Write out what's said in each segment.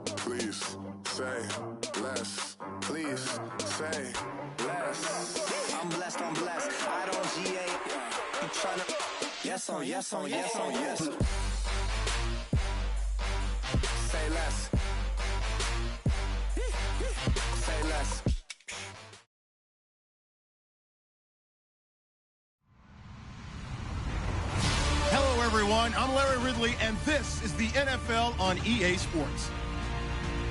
please say less. Please say less. I'm blessed, I don't GA. You tryna yes on yes on yes on yes. Say less. Say less. Hello, everyone. I'm Larry Ridley, and this is the NFL on EA Sports.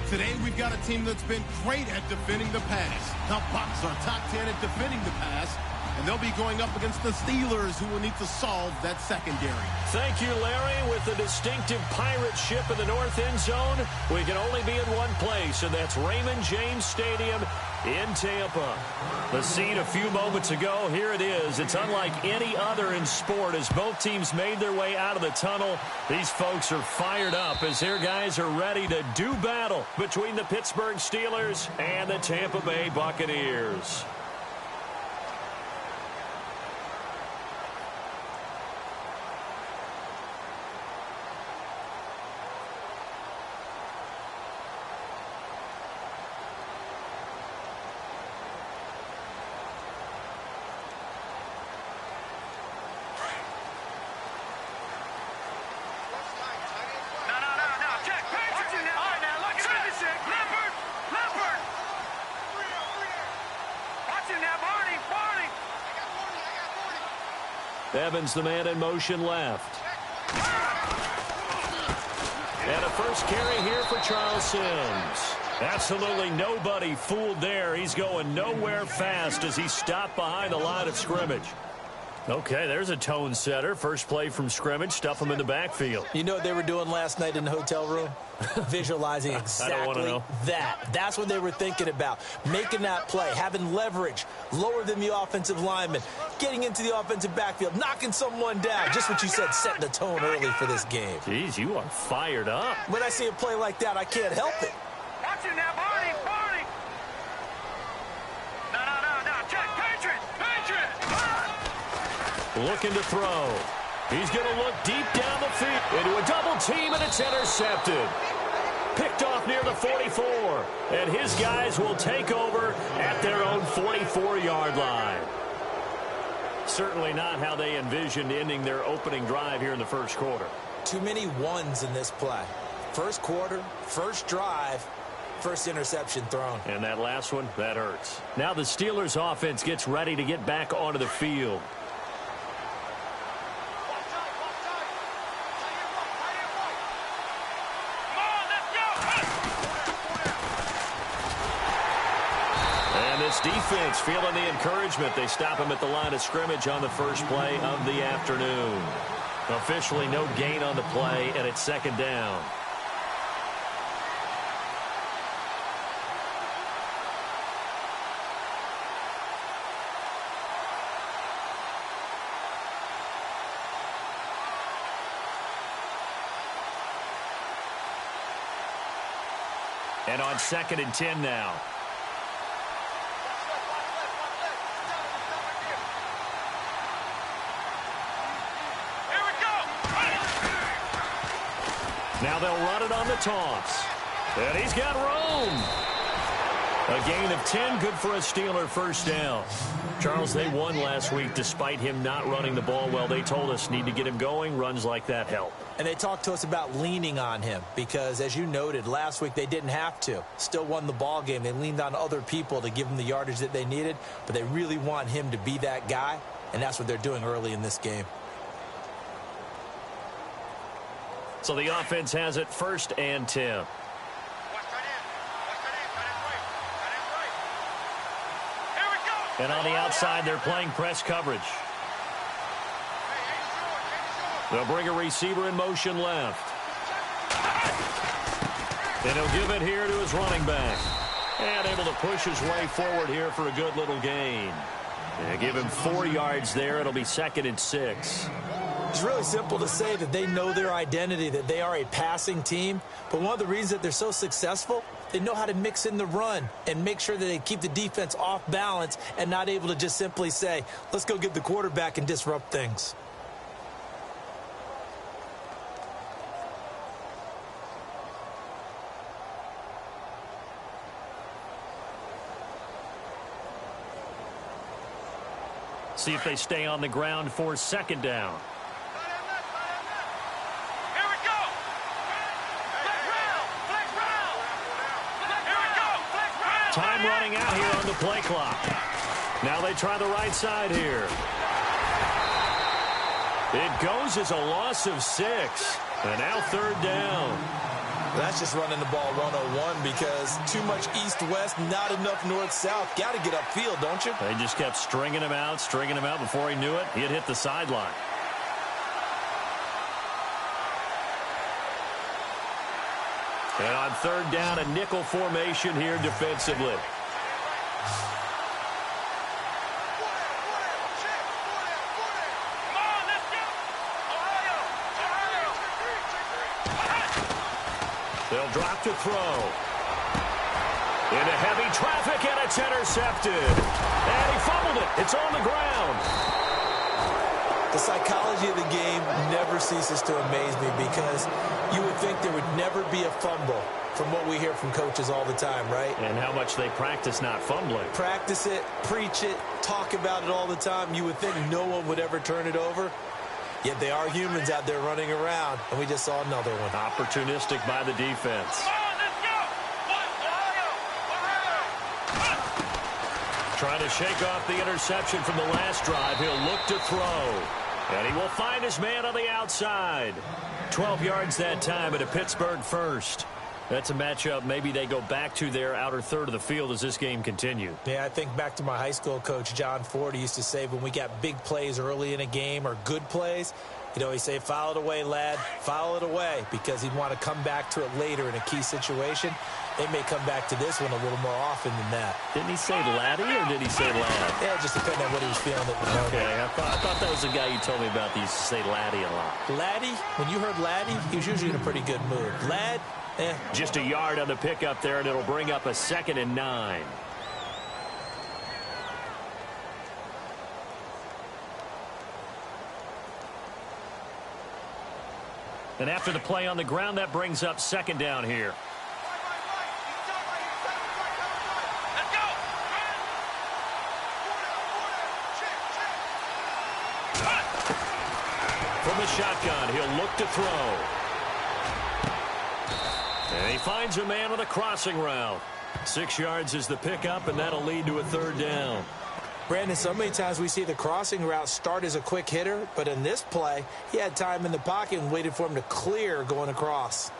Today, we've got a team that's been great at defending the pass. The Bucs are top 10 at defending the pass, and they'll be going up against the Steelers, who will need to solve that secondary. Thank you, Larry. With the distinctive pirate ship in the north end zone, we can only be in one place, and that's Raymond James Stadium in Tampa. The scene a few moments ago, here it is. It's unlike any other in sport as both teams made their way out of the tunnel. These folks are fired up as their guys are ready to do battle between the Pittsburgh Steelers and the Tampa Bay Buccaneers. Evans, the man in motion left. And a first carry here for Charles Sims. Absolutely nobody fooled there. He's going nowhere fast as he stopped behind the line of scrimmage. Okay, there's a tone setter. First play from scrimmage, stuff him in the backfield. You know what they were doing last night in the hotel room? Visualizing exactly that. That's what they were thinking about. Making that play, having leverage, lower than the offensive lineman, getting into the offensive backfield, knocking someone down. Just what you said, setting the tone early for this game. Jeez, you are fired up. When I see a play like that, I can't help it. Watch it now, Barney, Barney. No. Check, Patriot. Looking to throw. He's going to look deep down the field into a double team, and it's intercepted. Picked off near the 44, and his guys will take over at their own 44-yard line. Certainly not how they envisioned ending their opening drive here in the first quarter. Too many ones in this play. First quarter, first drive, first interception thrown. And that last one, that hurts. Now the Steelers offense gets ready to get back onto the field. Defense feeling the encouragement. They stop him at the line of scrimmage on the first play of the afternoon. Officially no gain on the play, and it's second down. And on 2nd and 10 now. Now they'll run it on the toss. And he's got room. A gain of 10, good for a Steeler first down. Charles, they won last week despite him not running the ball well. They told us need to get him going. Runs like that help. And they talked to us about leaning on him because, as you noted, last week they didn't have to. Still won the ball game. They leaned on other people to give them the yardage that they needed, but they really want him to be that guy, and that's what they're doing early in this game. So the offense has it 1st and 10. And on the outside, they're playing press coverage. They'll bring a receiver in motion left. And he'll give it here to his running back. And able to push his way forward here for a good little gain. They give him 4 yards there. It'll be 2nd and 6. It's really simple to say that they know their identity, that they are a passing team. But one of the reasons that they're so successful, they know how to mix in the run and make sure that they keep the defense off balance and not able to just simply say, let's go get the quarterback and disrupt things. See if they stay on the ground for second down. Here we go. Flex round. Flex round. Here we go. Flex round. Time running out here on the play clock. Now they try the right side here. It goes as a loss of 6. And now third down. That's just running the ball 101 because too much east-west, not enough north-south. Got to get upfield, don't you? They just kept stringing him out. Before he knew it, he had hit the sideline. And on third down, a nickel formation here defensively. They'll drop to throw. Into heavy traffic, and it's intercepted. And he fumbled it. It's on the ground. The psychology of the game never ceases to amaze me because you would think there would never be a fumble from what we hear from coaches all the time, right? And how much they practice not fumbling. Practice it, preach it, talk about it all the time. You would think no one would ever turn it over. Yet they are humans out there running around, and we just saw another one. Opportunistic by the defense. Trying to shake off the interception from the last drive. He'll look to throw. And he will find his man on the outside. 12 yards that time at a Pittsburgh first. That's a matchup maybe they go back to their outer third of the field as this game continues. Yeah, I think back to my high school coach, John Ford. He used to say when we got big plays early in a game or good plays, you know, he'd say, foul it away, lad, foul it away, because he'd want to come back to it later in a key situation. They may come back to this one a little more often than that. Didn't he say laddie or did he say lad? Yeah, just depending on what he was feeling at the moment. Okay, I thought that was the guy you told me about that used to say laddie a lot. Laddie, when you heard laddie, he was usually in a pretty good mood. Lad, just a yard on the pickup there, and it'll bring up a 2nd and 9. And after the play on the ground, that brings up 2nd down here. Let's go. From the shotgun, he'll look to throw. And he finds a man with a crossing route. 6 yards is the pickup, and that'll lead to a 3rd down. Brandon, so many times we see the crossing route start as a quick hitter, but in this play, he had time in the pocket and waited for him to clear going across.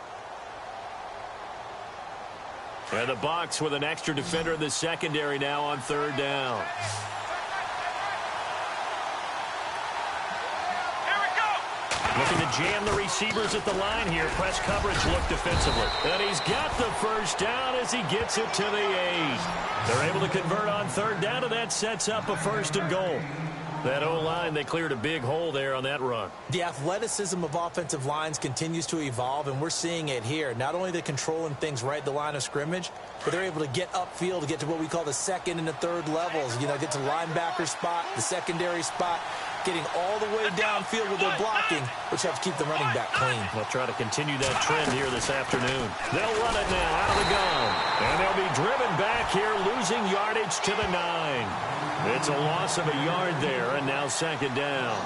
And the Bucs with an extra defender in the secondary now on 3rd down. Looking to jam the receivers at the line here. Press coverage look defensively. And he's got the first down as he gets it to the 8. They're able to convert on 3rd down, and that sets up a 1st and goal. That O-line, they cleared a big hole there on that run. The athleticism of offensive lines continues to evolve, and we're seeing it here. Not only are they controlling things right at the line of scrimmage, but they're able to get upfield to get to what we call the 2nd and the 3rd levels. You know, get to the linebacker spot, the secondary spot, getting all the way downfield with their blocking, which helps keep the running back clean. They'll try to continue that trend here this afternoon. They'll run it now out of the gun. And they'll be driven back here, losing yardage to the 9. It's a loss of a yard there, and now 2nd down.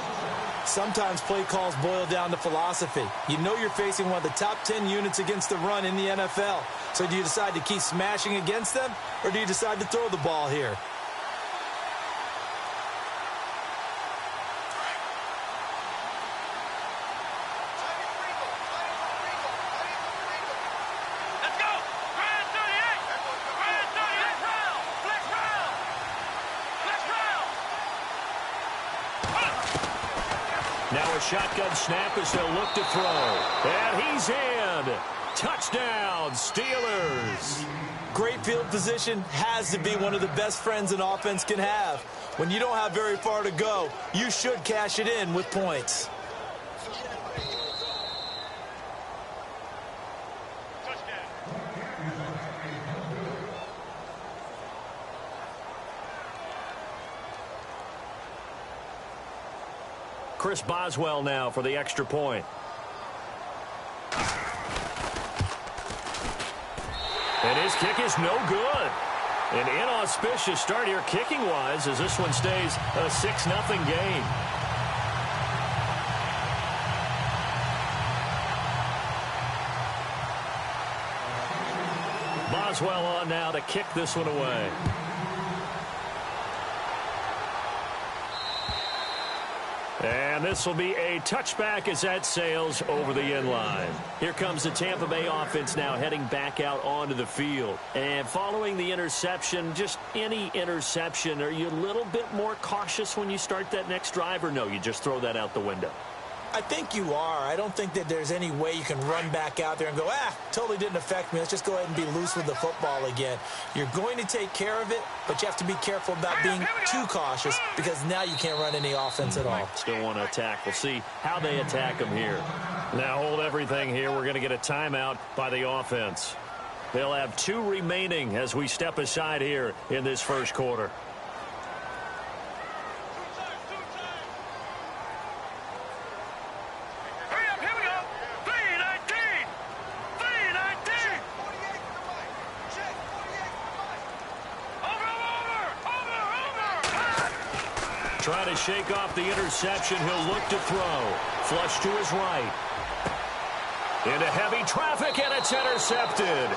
Sometimes play calls boil down to philosophy. You know you're facing one of the top 10 units against the run in the NFL. So do you decide to keep smashing against them, or do you decide to throw the ball here? Now a shotgun snap as they'll look to throw. And he's in. Touchdown, Steelers. Great field position has to be one of the best friends an offense can have. When you don't have very far to go, you should cash it in with points. Chris Boswell now for the extra point. And his kick is no good. An inauspicious start here kicking-wise as this one stays a 6-0 game. Boswell on now to kick this one away. And this will be a touchback as that sails over the end line. Here comes the Tampa Bay offense now heading back out onto the field. And following the interception, just any interception, are you a little bit more cautious when you start that next drive, or no, you just throw that out the window? I think you are. I don't think that there's any way you can run back out there and go, totally didn't affect me. Let's just go ahead and be loose with the football again. You're going to take care of it, but you have to be careful about being too cautious because now you can't run any offense at all. Still want to attack. We'll see how they attack them here. Now hold everything here. We're going to get a timeout by the offense. They'll have 2 remaining as we step aside here in this first quarter. Trying to shake off the interception. He'll look to throw. Flush to his right. Into heavy traffic, and it's intercepted.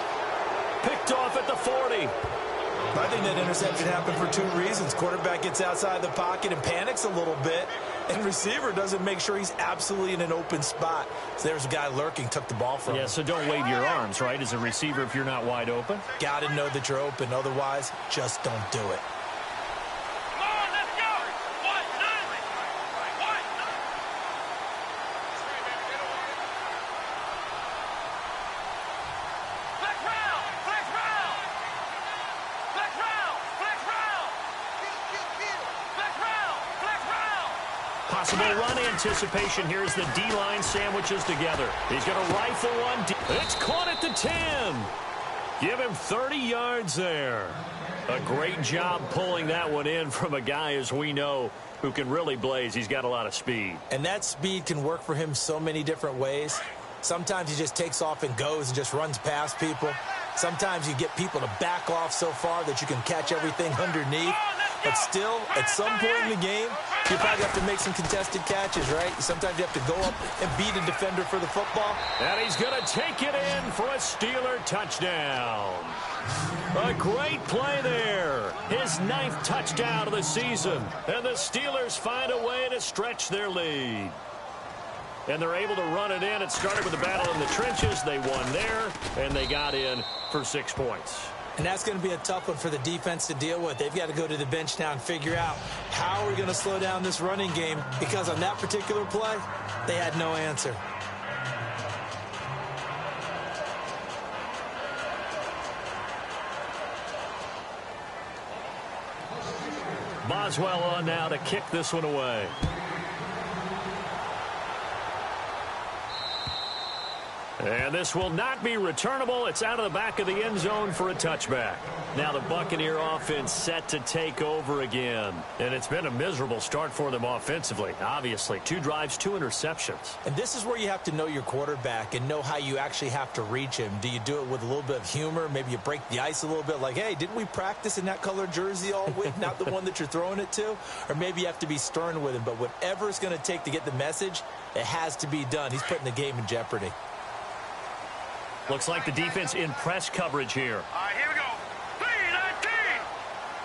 Picked off at the 40. I think that interception happened for 2 reasons. Quarterback gets outside the pocket and panics a little bit, and receiver doesn't make sure he's absolutely in an open spot. So there's a guy lurking, took the ball from him. Yeah, so don't wave your arms, right, as a receiver if you're not wide open? Got to know that you're open. Otherwise, just don't do it. Possible run anticipation here as the D-line sandwiches together. He's going to rifle one. It's caught at the 10. Give him 30 yards there. A great job pulling that one in from a guy, as we know, who can really blaze. He's got a lot of speed. And that speed can work for him so many different ways. Sometimes he just takes off and goes and just runs past people. Sometimes you get people to back off so far that you can catch everything underneath. But still, at some point in the game, you probably have to make some contested catches, right? Sometimes you have to go up and beat a defender for the football. And he's going to take it in for a Steeler touchdown. A great play there. His 9th touchdown of the season. And the Steelers find a way to stretch their lead. And they're able to run it in. It started with a battle in the trenches. They won there, and they got in for 6 points. And that's going to be a tough one for the defense to deal with. They've got to go to the bench now and figure out how we're going to slow down this running game, because on that particular play, they had no answer. Boswell on now to kick this one away. And this will not be returnable. It's out of the back of the end zone for a touchback. Now the Buccaneer offense set to take over again. And it's been a miserable start for them offensively, obviously. 2 drives, 2 interceptions. And this is where you have to know your quarterback and know how you actually have to reach him. Do you do it with a little bit of humor? Maybe you break the ice a little bit like, hey, didn't we practice in that colored jersey all week? Not the one that you're throwing it to? Or maybe you have to be stern with him. But whatever it's going to take to get the message, it has to be done. He's putting the game in jeopardy. Looks like the defense in press coverage here. All right, here we go.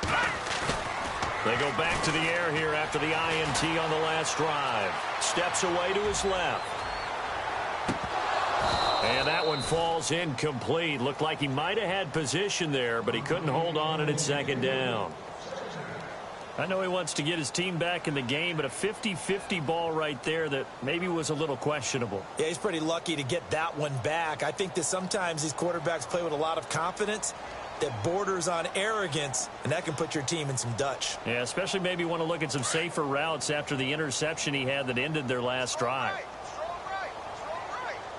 3-19. They go back to the air here after the INT on the last drive. Steps away to his left. And that one falls incomplete. Looked like he might have had position there, but he couldn't hold on at 2nd down. I know he wants to get his team back in the game, but a 50-50 ball right there that maybe was a little questionable. Yeah, he's pretty lucky to get that one back. I think that sometimes these quarterbacks play with a lot of confidence that borders on arrogance, and that can put your team in some Dutch. Yeah, especially maybe want to look at some safer routes after the interception he had that ended their last drive.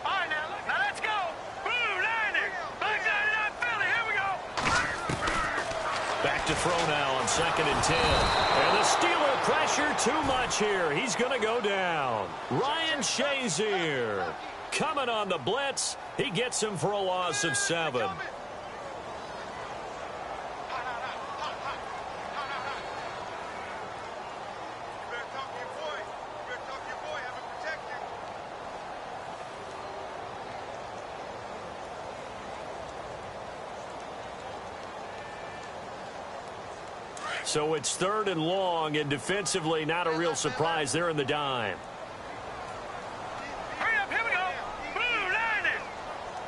All right, now let's go. Blue 90. Black 99 Philly. Here we go. Back to throw now on 2nd and 10. And the Steeler pressure too much here. He's going to go down. Ryan Shazier coming on the blitz. He gets him for a loss of 7. So it's 3rd and long, and defensively not a real surprise. They're in the dime. Hurry up, here we go. Blue 90.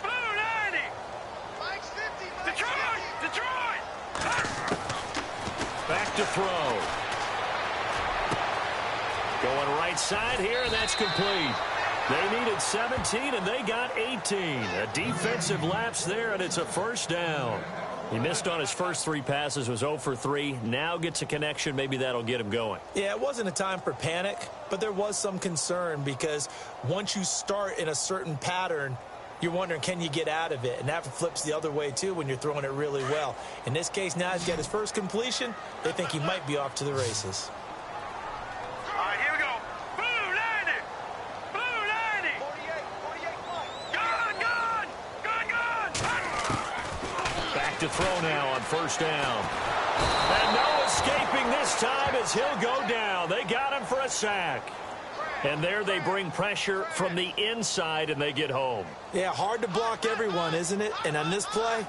Blue 90. Detroit. Detroit. Back to throw. Going right side here, and that's complete. They needed 17, and they got 18. A defensive lapse there, and it's a first down. He missed on his first 3 passes, was 0 for 3. Now gets a connection. Maybe that'll get him going. Yeah, it wasn't a time for panic, but there was some concern because once you start in a certain pattern, you're wondering, can you get out of it? And that flips the other way, too, when you're throwing it really well. In this case, now he's got his first completion. They think he might be off to the races. All right, here we go. Blue 90. Blue 90. 48. Gun. Back to throw now on first down. And no escaping this time as he'll go down. They got him for a sack. And there they bring pressure from the inside, and they get home. Yeah, hard to block everyone, isn't it? And on this play,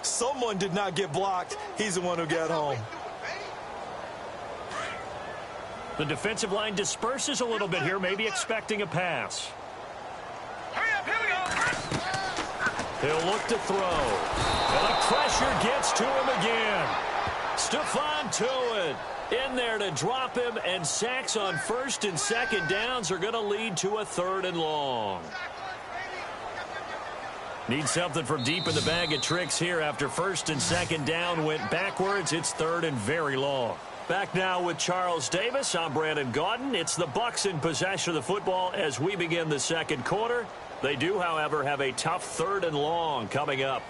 someone did not get blocked. He's the one who got home. The defensive line disperses a little bit here, maybe expecting a pass. Hurry up, here we go. He'll look to throw. And the pressure gets to him again. Stephon Tuitt in there to drop him, and sacks on 1st and 2nd downs are going to lead to a 3rd and long. Need something from deep in the bag of tricks here after 1st and 2nd down went backwards. It's 3rd and very long. Back now with Charles Davis. I'm Brandon Gaudin. It's the Bucs in possession of the football as we begin the 2nd quarter. They do, however, have a tough 3rd and long coming up.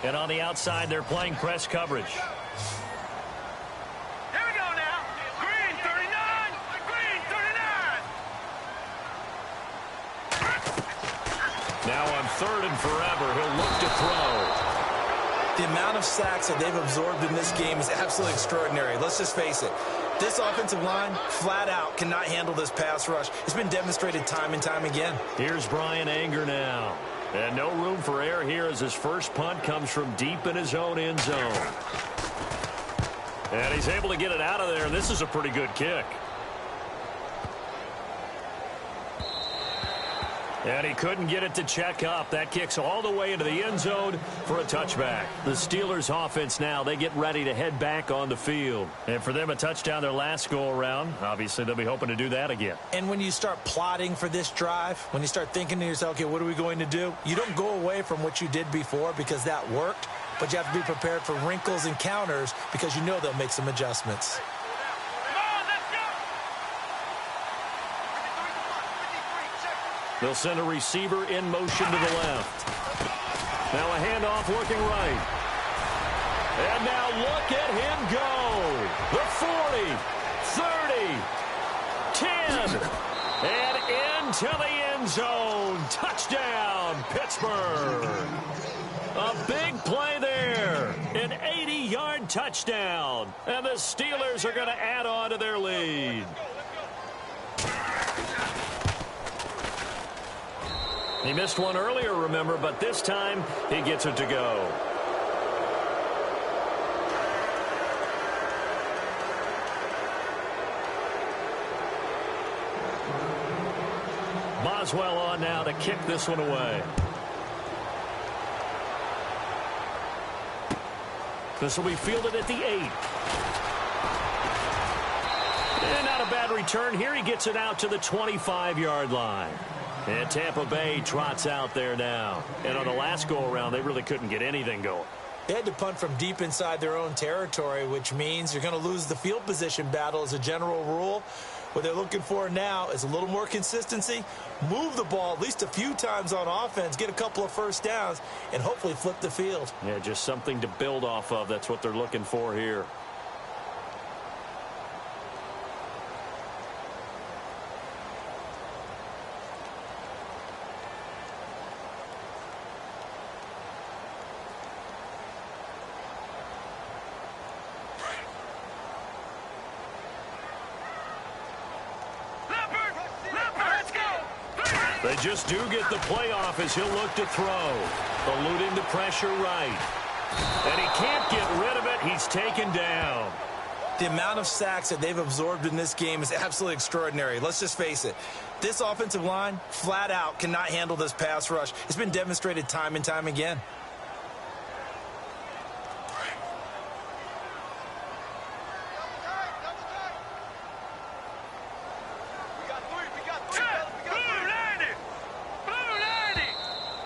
And on the outside, they're playing press coverage. Here we go now. Green 39. Green 39. Now on 3rd and forever, he'll look to throw. The amount of sacks that they've absorbed in this game is absolutely extraordinary. Let's just face it. This offensive line, flat out, cannot handle this pass rush. It's been demonstrated time and time again. Here's Brian Anger now. And no room for error here as his first punt comes from deep in his own end zone. And he's able to get it out of there. This is a pretty good kick. And he couldn't get it to check up. That kicks all the way into the end zone for a touchback. The Steelers offense now, they get ready to head back on the field. And for them, a touchdown their last go-around. Obviously, they'll be hoping to do that again. And when you start plotting for this drive, when you start thinking to yourself, okay, what are we going to do? You don't go away from what you did before because that worked, but you have to be prepared for wrinkles and counters because you know they'll make some adjustments. They'll send a receiver in motion to the left. Now a handoff working right. And now look at him go. The 40, 30, 10, and into the end zone. Touchdown, Pittsburgh. A big play there. An 80-yard touchdown. And the Steelers are going to add on to their lead. He missed one earlier, remember, but this time he gets it to go. Boswell on now to kick this one away. This will be fielded at the 8. And not a bad return here. He gets it out to the 25-yard line. And Tampa Bay trots out there now. And on the last go-around, they really couldn't get anything going. They had to punt from deep inside their own territory, which means you're going to lose the field position battle as a general rule. What they're looking for now is a little more consistency, move the ball at least a few times on offense, get a couple of first downs, and hopefully flip the field. Yeah, just something to build off of. That's what they're looking for here. They just do get the play off as he'll look to throw. Eluding the pressure right. And he can't get rid of it. He's taken down. The amount of sacks that they've absorbed in this game is absolutely extraordinary. Let's just face it. This offensive line, flat out, cannot handle this pass rush. It's been demonstrated time and time again.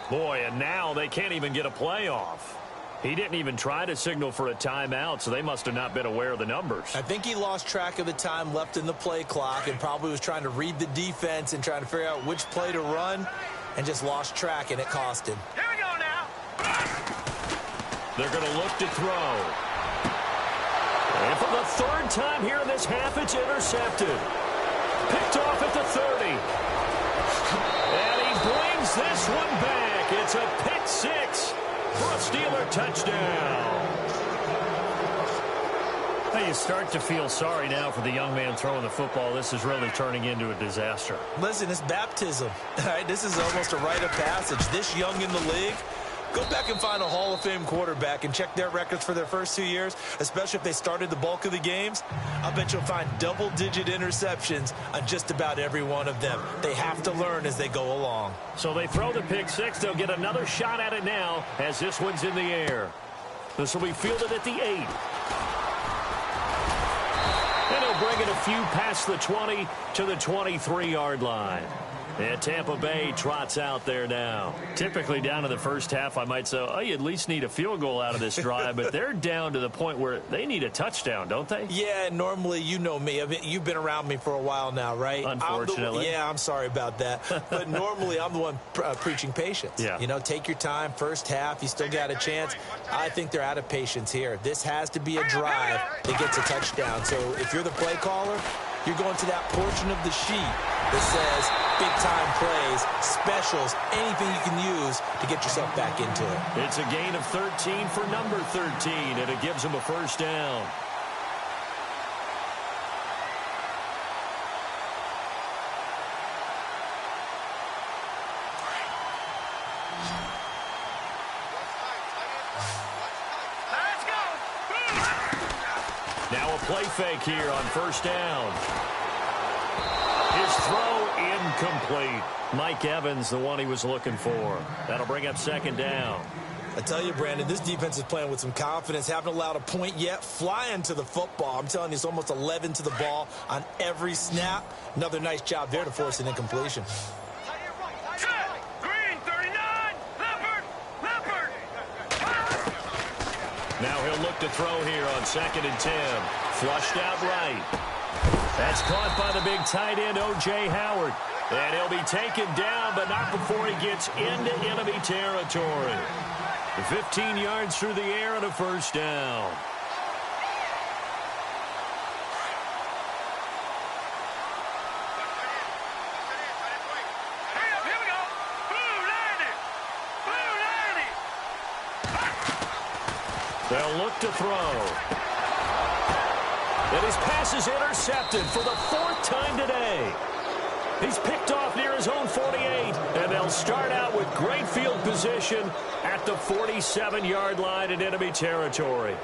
Boy, and now they can't even get a play off. He didn't even try to signal for a timeout, so they must have not been aware of the numbers. I think he lost track of the time left in the play clock and probably was trying to read the defense and trying to figure out which play to run and just lost track, and it cost him. Here we go now. They're going to look to throw. And for the third time here in this half, it's intercepted. Picked off at the 30. And he brings this one back. It's a pick six. For a Steeler touchdown. Hey, you start to feel sorry now for the young man throwing the football. This is really turning into a disaster. Listen, it's baptism. All right, this is almost a rite of passage. This young in the league, go back and find a Hall of Fame quarterback and check their records for their first 2 years, especially if they started the bulk of the games. I bet you'll find double-digit interceptions on just about every one of them. They have to learn as they go along. So they throw the pick six. They'll get another shot at it now as this one's in the air. This will be fielded at the 8. And he'll bring it a few past the 20 to the 23-yard line. And Tampa Bay trots out there now. Typically down to the first half, I might say, oh, you at least need a field goal out of this drive. But they're down to the point where they need a touchdown, don't they? Yeah, normally, you know me. You've been around me for a while now, right? Unfortunately. I'm sorry about that. But normally, I'm the one preaching patience. Yeah. You know, take your time, first half. You still got a chance. I think they're out of patience here. This has to be a drive that gets a touchdown. So if you're the play caller, you're going to that portion of the sheet that says big-time plays, specials, anything you can use to get yourself back into it. It's a gain of 13 for number 13, and it gives him a first down. Let's go. Now a play fake here on first down. His throw incomplete. Mike Evans, the one he was looking for. That'll bring up second down. I tell you, Brandon, this defense is playing with some confidence. Haven't allowed a point yet. Flying to the football. I'm telling you, it's almost 11 to the ball on every snap. Another nice job there to force an incompletion. Green, 39. Leopard. Now he'll look to throw here on 2nd and 10. Flushed out right. That's caught by the big tight end, O.J. Howard. And he'll be taken down, but not before he gets into enemy territory. 15 yards through the air and a first down. Here we go. Blue landing. They'll look to throw. And his pass is intercepted for the 4th time today. He's picked off near his own 48, and they'll start out with great field position at the 47-yard line in enemy territory.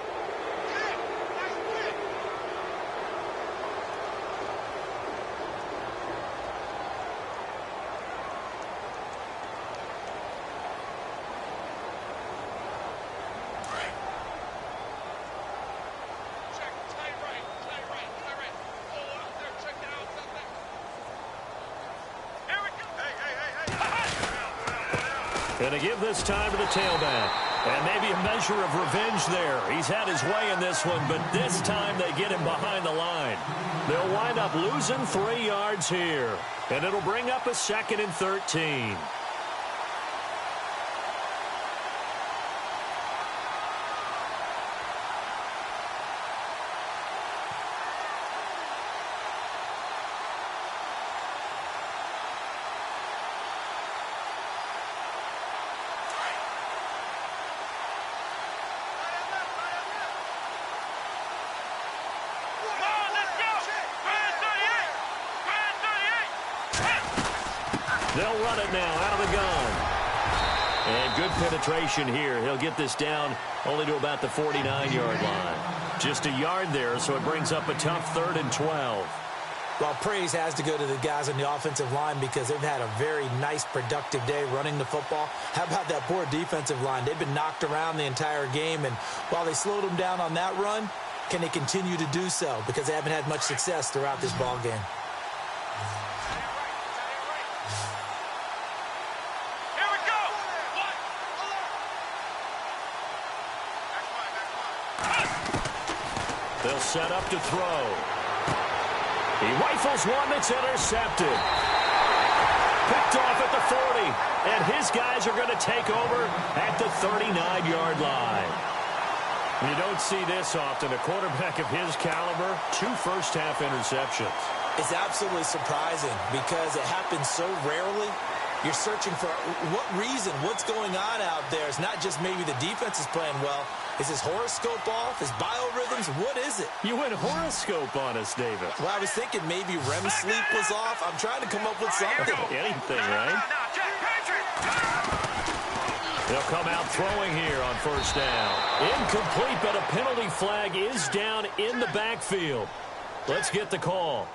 Going to give this time to the tailback. And maybe a measure of revenge there. He's had his way in this one, but this time they get him behind the line. They'll wind up losing 3 yards here. And it'll bring up a 2nd and 13. They'll run it now out of the gun. And good penetration here. He'll get this down only to about the 49-yard line. Just a yard there, so it brings up a tough 3rd and 12. Well, praise has to go to the guys on the offensive line because they've had a very nice, productive day running the football. How about that poor defensive line? They've been knocked around the entire game, and while they slowed them down on that run, can they continue to do so? Because they haven't had much success throughout this ball game. Here we go. They'll set up to throw. He rifles one that's intercepted. Picked off at the 40. And his guys are going to take over at the 39-yard line. You don't see this often. A quarterback of his caliber, 2 first-half interceptions. It's absolutely surprising because it happens so rarely. You're searching for what reason, what's going on out there. It's not just maybe the defense is playing well. Is his horoscope off? His biorhythms? What is it? You went horoscope on us, David. Well, I was thinking maybe REM sleep was off. I'm trying to come up with something. Anything, right? They'll come out throwing here on first down. Incomplete, but a penalty flag is down in the backfield. Let's get the call.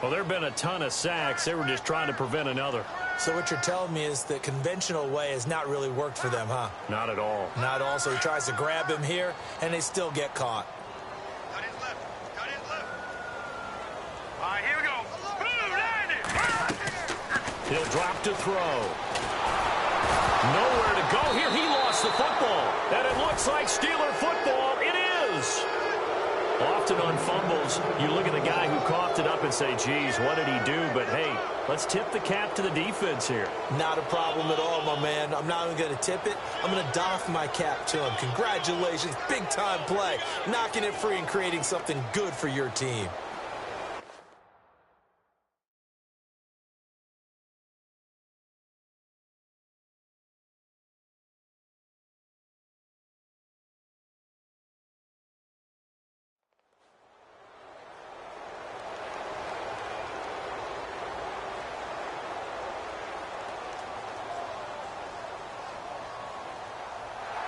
Well, there have been a ton of sacks. They were just trying to prevent another. So what you're telling me is the conventional way has not really worked for them, huh? Not at all. Not at all. So he tries to grab him here, and they still get caught. Cut his left. Cut his left. All right, here we go. Boom, landed. He'll drop to throw. Nowhere to go here. He lost the football. And it looks like Steeler football. It is. Often on fumbles, you look at the guy who coughed it up and say, geez, what did he do? But, hey, let's tip the cap to the defense here. Not a problem at all, my man. I'm not even going to tip it. I'm going to doff my cap to him. Congratulations. Big-time play. Knocking it free and creating something good for your team.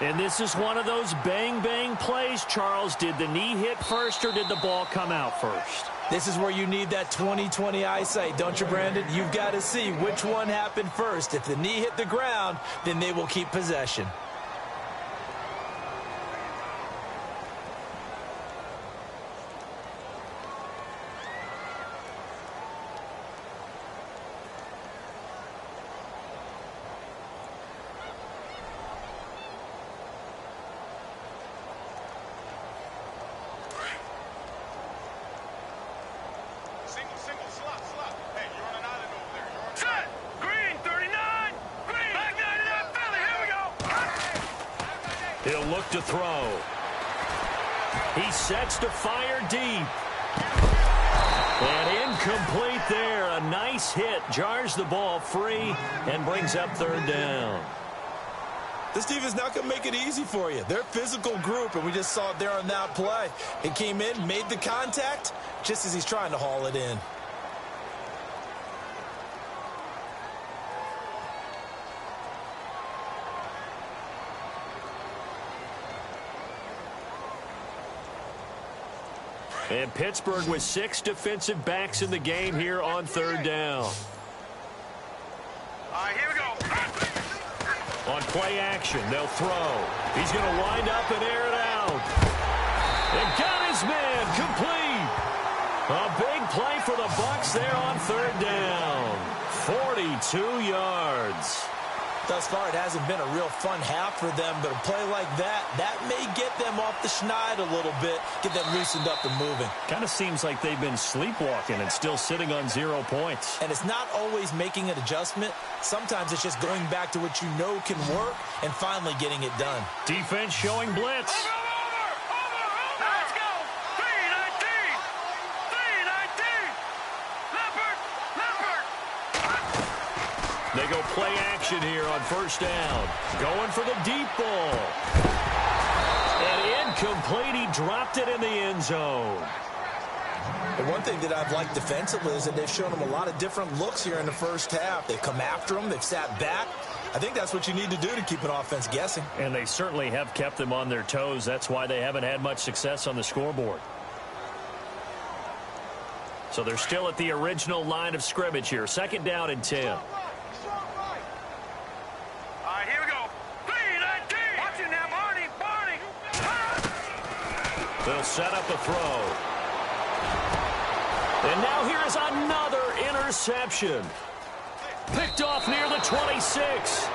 And this is one of those bang-bang plays, Charles. Did the knee hit first or did the ball come out first? This is where you need that 20/20 eyesight, don't you, Brandon? You've got to see which one happened first. If the knee hit the ground, then they will keep possession. Single, slot. Hey, you're on an island over there. Set! Green, 39! Green! Back 99, Philly, here we go! He'll look to throw. He sets to fire deep. And incomplete there. A nice hit. Jars the ball free and brings up 3rd down. This defense not going to make it easy for you. They're a physical group, and we just saw it there on that play. He came in, made the contact, just as he's trying to haul it in. And Pittsburgh with 6 defensive backs in the game here on 3rd down. All right, here we go. On play action, they'll throw. He's going to wind up and air it out. And got his man complete. A big play for the Bucs there on 3rd down. 42 yards. Thus far, it hasn't been a real fun half for them, but a play like that may get them off the schneid a little bit, get them loosened up and moving. Kind of seems like they've been sleepwalking and still sitting on 0 points. And it's not always making an adjustment. Sometimes it's just going back to what you know can work and finally getting it done. Defense showing blitz. Over! Let's go! 319! 319! Leopard! They go play action here on 1st down. Going for the deep ball. And incomplete. He dropped it in the end zone. The one thing that I've liked defensively is that they've shown them a lot of different looks here in the first half. They've come after them. They've sat back. I think that's what you need to do to keep an offense guessing. And they certainly have kept them on their toes. That's why they haven't had much success on the scoreboard. So they're still at the original line of scrimmage here. 2nd down and 10. All right, here we go. Watch it now, Barney. They'll set up a throw. And now here is another interception. Picked off near the 26.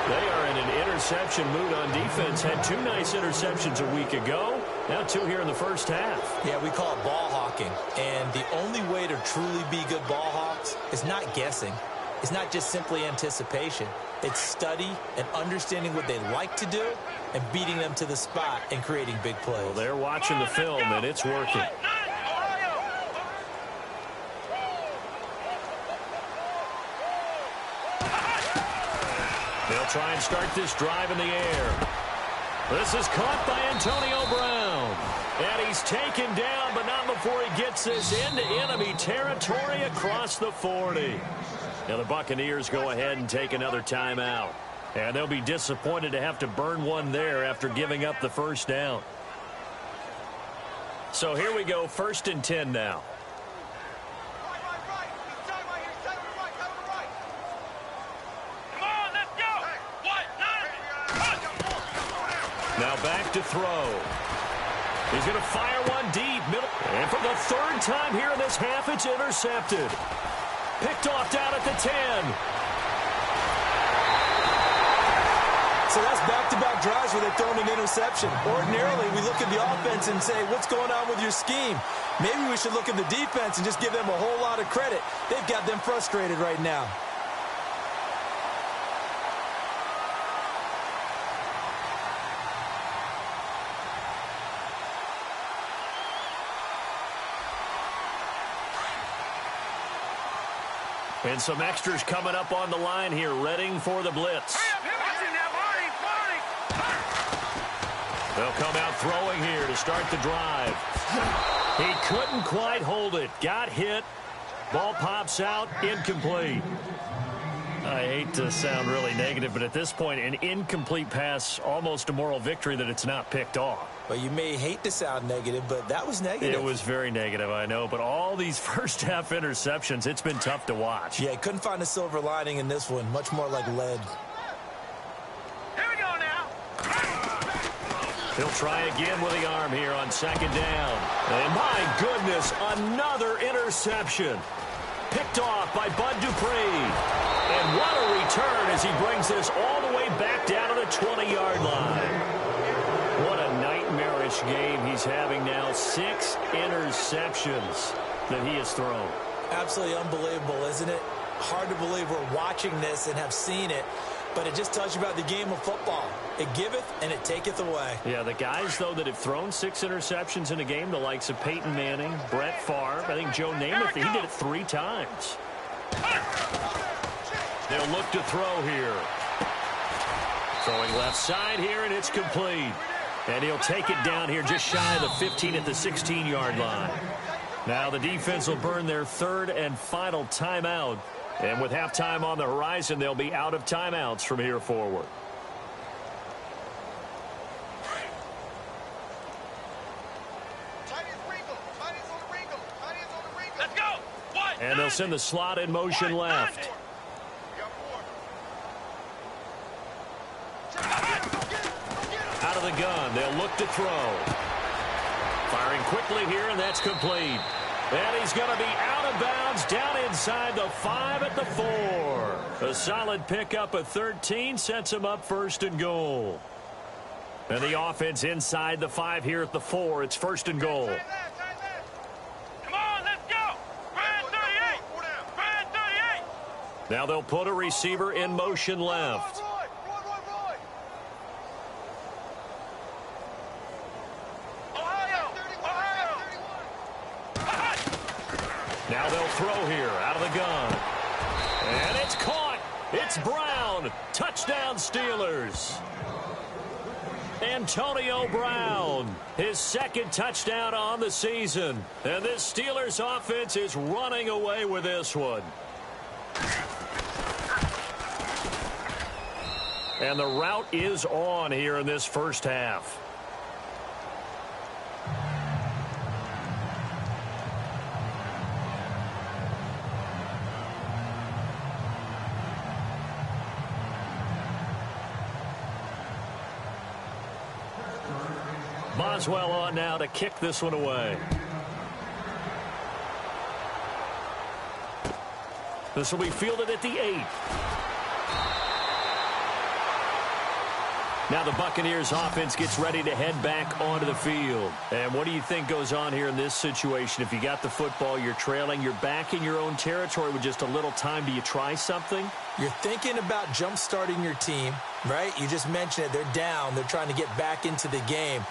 They are in an interception mood on defense. Had 2 nice interceptions a week ago. Now 2 here in the first half. Yeah, we call it ball hawking. And the only way to truly be good ball hawks is not guessing. It's not just simply anticipation. It's study and understanding what they like to do and beating them to the spot and creating big plays. Well, they're watching the film, and it's working. They'll try and start this drive in the air. This is caught by Antonio Brown. And he's taken down, but not before he gets this into enemy territory across the 40. Now the Buccaneers go ahead and take another timeout. And they'll be disappointed to have to burn one there after giving up the first down. So here we go, 1st and 10 now. Now back to throw. He's going to fire one deep. Middle. And for the 3rd time here in this half, it's intercepted. Picked off down at the 10. So that's back-to-back drives where they've thrown an interception. Ordinarily, we look at the offense and say, what's going on with your scheme? Maybe we should look at the defense and just give them a whole lot of credit. They've got them frustrated right now. And some extras coming up on the line here, readying for the blitz. They'll come out throwing here to start the drive. He couldn't quite hold it. Got hit. Ball pops out. Incomplete. I hate to sound really negative, but at this point, an incomplete pass, almost a moral victory that it's not picked off. Well, you may hate to sound negative, but that was negative. It was very negative, I know. But all these first-half interceptions, it's been tough to watch. Yeah, couldn't find a silver lining in this one. Much more like lead. Here we go now. He'll try again with the arm here on 2nd down. And my goodness, another interception. Picked off by Bud Dupree. And what a return as he brings this all the way back down to the 20-yard line. What a nightmarish game he's having now. 6 interceptions that he has thrown. Absolutely unbelievable, isn't it? Hard to believe we're watching this and have seen it, but it just tells you about the game of football. It giveth and it taketh away. Yeah, the guys, though, that have thrown 6 interceptions in a game, the likes of Peyton Manning, Brett Favre, I think Joe Namath, he did it 3 times. They'll look to throw here. Throwing left side here, and it's complete. And he'll take it down here just shy of the 15 at the 16-yard line. Now the defense will burn their 3rd and final timeout. And with halftime on the horizon, they'll be out of timeouts from here forward. Let's go. And they'll send the slot in motion left. Out of the gun, they'll look to throw. Firing quickly here, and that's complete. And he's going to be out of bounds down inside the 5 at the 4. A solid pickup of 13 sets him up 1st and goal. And the offense inside the 5 here at the 4. It's 1st and goal. Come on, let's go. Brad 38. Brad 38. Now they'll put a receiver in motion left. Now they'll throw here out of the gun. And it's caught. It's Brown. Touchdown, Steelers. Antonio Brown, his second touchdown on the season. And this Steelers offense is running away with this one. And the route is on here in this first half. Boswell on now to kick this one away. This will be fielded at the 8. Now the Buccaneers offense gets ready to head back onto the field. And what do you think goes on here in this situation? If you got the football, you're trailing, you're back in your own territory with just a little time. Do you try something? You're thinking about jump-starting your team, right? You just mentioned it. They're down. They're trying to get back into the game.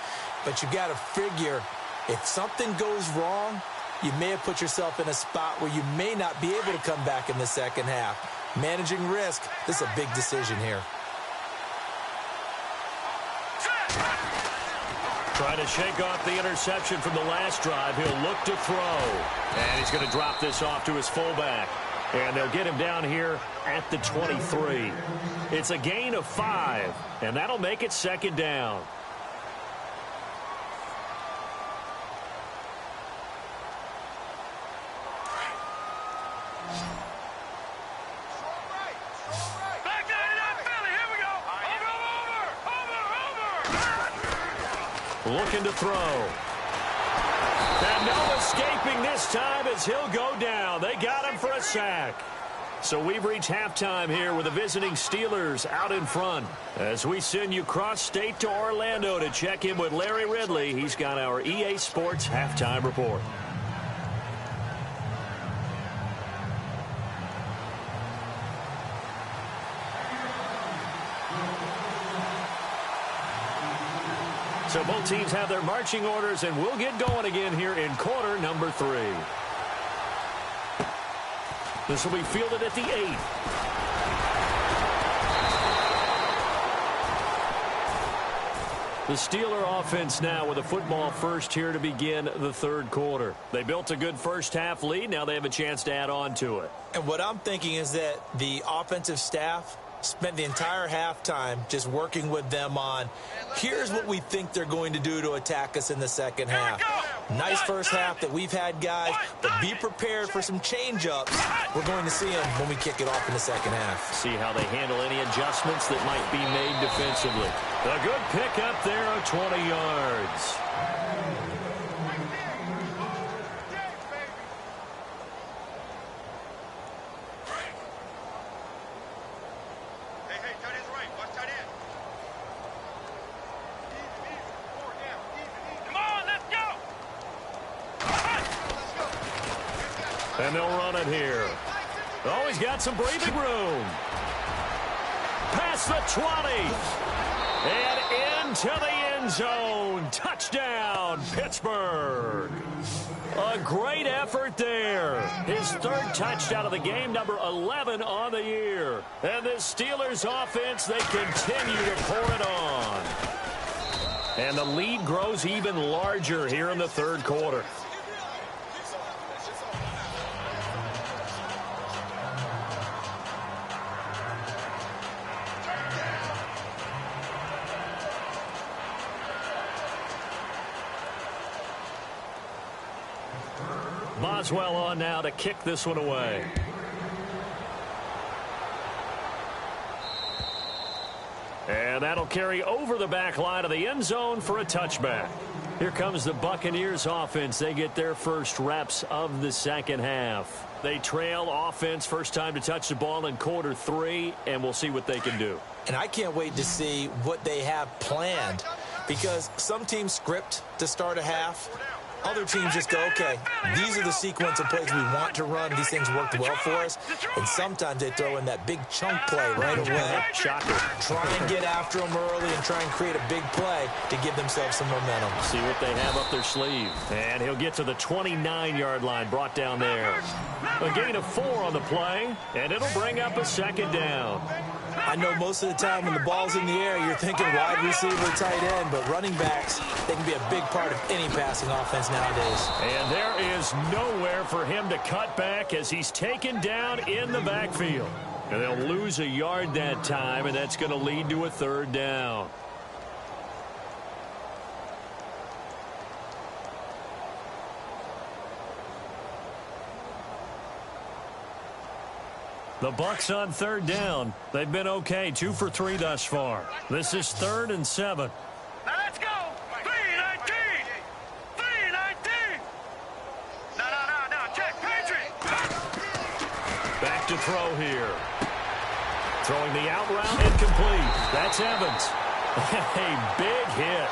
But you got to figure if something goes wrong, you may have put yourself in a spot where you may not be able to come back in the second half. Managing risk, this is a big decision here. Trying to shake off the interception from the last drive. He'll look to throw. And he's going to drop this off to his fullback. And they'll get him down here at the 23. It's a gain of 5. And that'll make it second down. Looking to throw. And no escaping this time as he'll go down. They got him for a sack. So we've reached halftime here with the visiting Steelers out in front. As we send you cross-state to Orlando to check in with Larry Ridley. He's got our EA Sports halftime report. So both teams have their marching orders, and we'll get going again here in quarter number 3. This will be fielded at the 8. The Steeler offense now with a football first here to begin the third quarter. They built a good first half lead. Now they have a chance to add on to it. And what I'm thinking is that the offensive staff spent the entire halftime just working with them on, here's what we think they're going to do to attack us in the second half. Nice first half that we've had, guys, but be prepared for some change-ups. We're going to see them when we kick it off in the second half. See how they handle any adjustments that might be made defensively. A good pickup there of 20 yards. And they'll run it here. Oh, he's got some breathing room. Past the 20. And into the end zone. Touchdown, Pittsburgh. A great effort there. His third touchdown of the game, number 11 on the year. And the Steelers offense, they continue to pour it on. And the lead grows even larger here in the third quarter. Boswell on now to kick this one away. And that'll carry over the back line of the end zone for a touchback. Here comes the Buccaneers offense. They get their first reps of the second half. They trail offense, first time to touch the ball in quarter 3, and we'll see what they can do. And I can't wait to see what they have planned, because some teams script to start a half. Other teams just go, okay, these are the sequence of plays we want to run. These things worked well for us. And sometimes they throw in that big chunk play right away. Shocker. Try and get after them early and try and create a big play to give themselves some momentum. See what they have up their sleeve. And he'll get to the 29-yard line, brought down there. A gain of 4 on the play, and it'll bring up a second down. I know most of the time when the ball's in the air, you're thinking wide receiver, tight end, but running backs, they can be a big part of any passing offense nowadays. And there is nowhere for him to cut back as he's taken down in the backfield. And they'll lose a yard that time, and that's going to lead to a third down. The Bucs on third down. They've been okay, 2 for 3 thus far. This is 3rd and 7. Now let's go. 3-19. 3-19. No. Check. Patriot. Back to throw here. Throwing the out route incomplete. That's Evans. A big hit.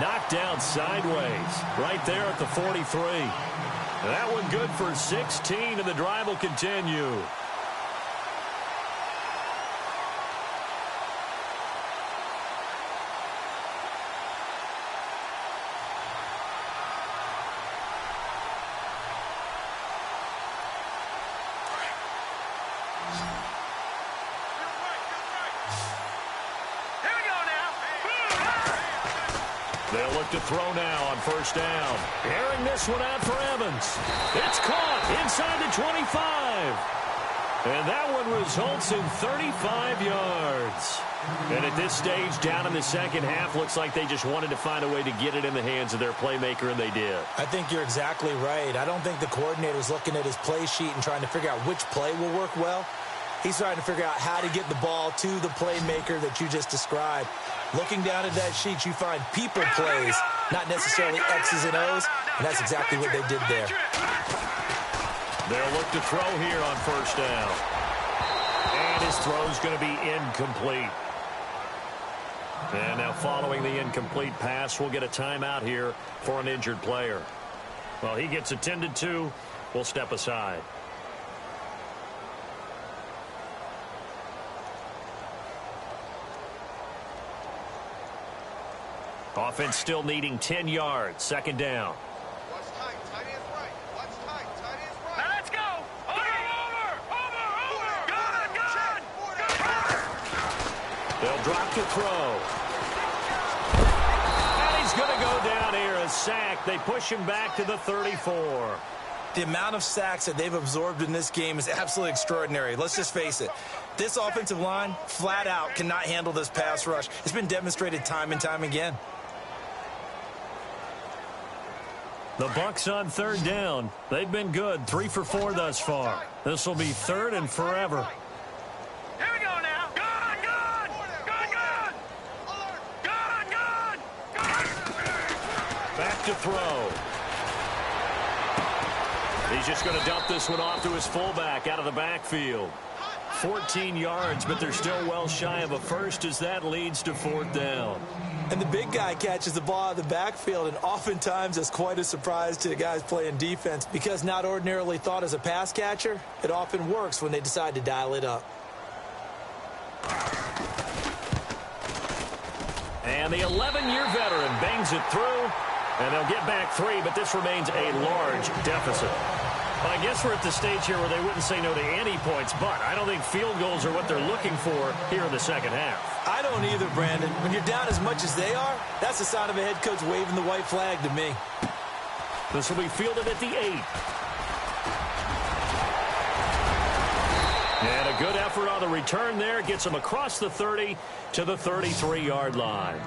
Knocked down sideways. Right there at the 43. That one good for 16, and the drive will continue. They'll look to throw now on first down. Airing this one out for Evans. It's caught inside the 25. And that one results in 35 yards. And at this stage, down in the second half, looks like they just wanted to find a way to get it in the hands of their playmaker, and they did. I think you're exactly right. I don't think the coordinator's looking at his play sheet and trying to figure out which play will work well. He's trying to figure out how to get the ball to the playmaker that you just described. Looking down at that sheet, you find people plays, not necessarily X's and O's, and that's exactly what they did there. They'll look to throw here on first down. And his throw's going to be incomplete. And now following the incomplete pass, we'll get a timeout here for an injured player. Well, he gets attended to. We'll step aside. Offense still needing 10 yards. Second down. What's tight? Tight end's right. What's tight? Tight end's right. Now let's go. Over. Gun. They'll drop to throw. And he's going to go down here. A sack. They push him back to the 34. The amount of sacks that they've absorbed in this game is absolutely extraordinary. Let's just face it. This offensive line, flat out, cannot handle this pass rush. It's been demonstrated time and time again. The Bucs on third down. They've been good. 3 for 4 thus far. This will be 3rd and forever. Here we go now. Gun. Alert. Gun. Back to throw. He's just going to dump this one off to his fullback out of the backfield. 14 yards, but they're still well shy of a first as that leads to 4th down. And the big guy catches the ball out of the backfield, and oftentimes it's quite a surprise to the guys playing defense because not ordinarily thought as a pass catcher, it often works when they decide to dial it up. And the 11-year veteran bangs it through, and they'll get back 3, but this remains a large deficit. Well, I guess we're at the stage here where they wouldn't say no to any points, but I don't think field goals are what they're looking for here in the second half. I don't either, Brandon. When you're down as much as they are, that's the sign of a head coach waving the white flag to me. This will be fielded at the 8. And a good effort on the return there. Gets them across the 30 to the 33-yard line.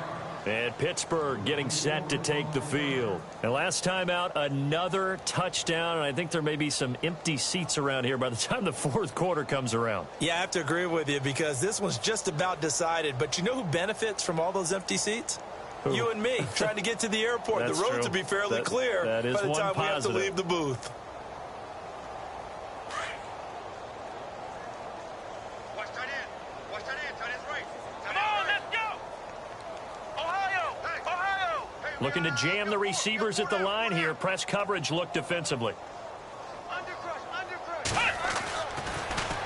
And Pittsburgh getting set to take the field. And last time out, another touchdown. And I think there may be some empty seats around here by the time the 4th quarter comes around. Yeah, I have to agree with you because this one's just about decided. But you know who benefits from all those empty seats? Who? You and me, trying to get to the airport. The roads will be fairly clear by the time we have to leave the booth. Watch tight end. Tight end's right. Come on, let's go. Ohio. Looking to jam the receivers at the line here. Press coverage look defensively. Undercrush.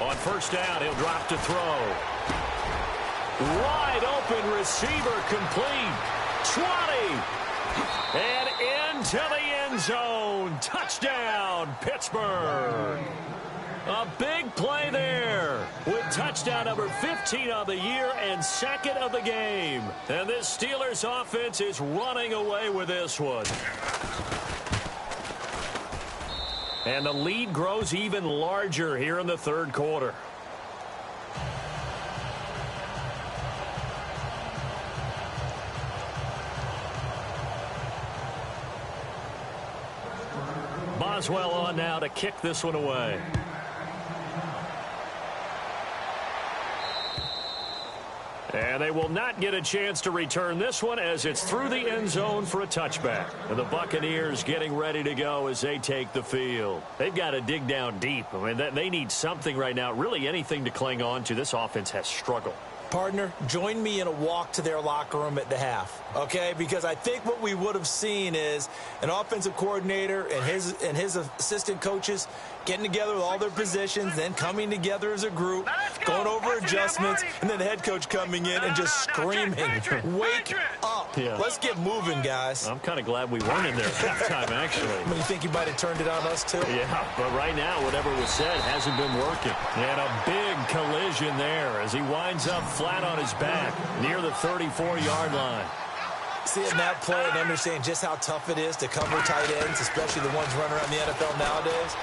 On first down, he'll drop to throw. Wide open receiver complete. 20. And into the end zone. Touchdown, Pittsburgh. A big play there with touchdown number 15 of the year and second of the game. And this Steelers offense is running away with this one. And the lead grows even larger here in the third quarter. Boswell on now to kick this one away. And they will not get a chance to return this one as it's through the end zone for a touchback. And the Buccaneers getting ready to go as they take the field. They've got to dig down deep. I mean, they need something right now, really anything to cling on to. This offense has struggled. Partner, join me in a walk to their locker room at the half, okay? Because I think what we would have seen is an offensive coordinator and his assistant coaches getting together with all their positions, then coming together as a group, going over adjustments, and then the head coach coming in and just screaming, wake up. Yeah. Let's get moving, guys. I'm kind of glad we weren't in there at halftime, actually. I mean, you think you might have turned it on us, too? Yeah, but right now, whatever was said hasn't been working. And a big collision there as he winds up flat on his back near the 34-yard line. Seeing that play and understanding just how tough it is to cover tight ends, especially the ones running around the NFL nowadays,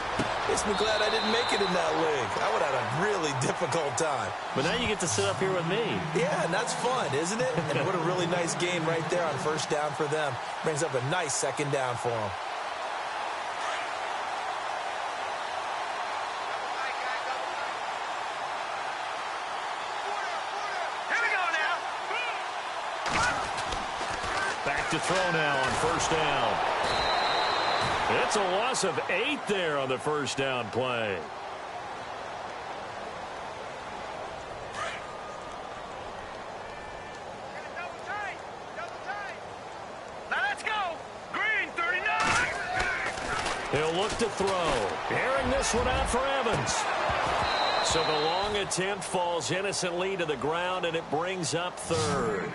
makes me glad I didn't make it in that league. I would have had a really difficult time. But now you get to sit up here with me. Yeah, and that's fun, isn't it? And what a really nice game right there on first down for them. Brings up a nice second down for them. Back to throw now on first down. It's a loss of 8 there on the first down play. Now let's go. Green 39. He'll look to throw. Airing this one out for Evans. So the long attempt falls innocently to the ground, and it brings up third.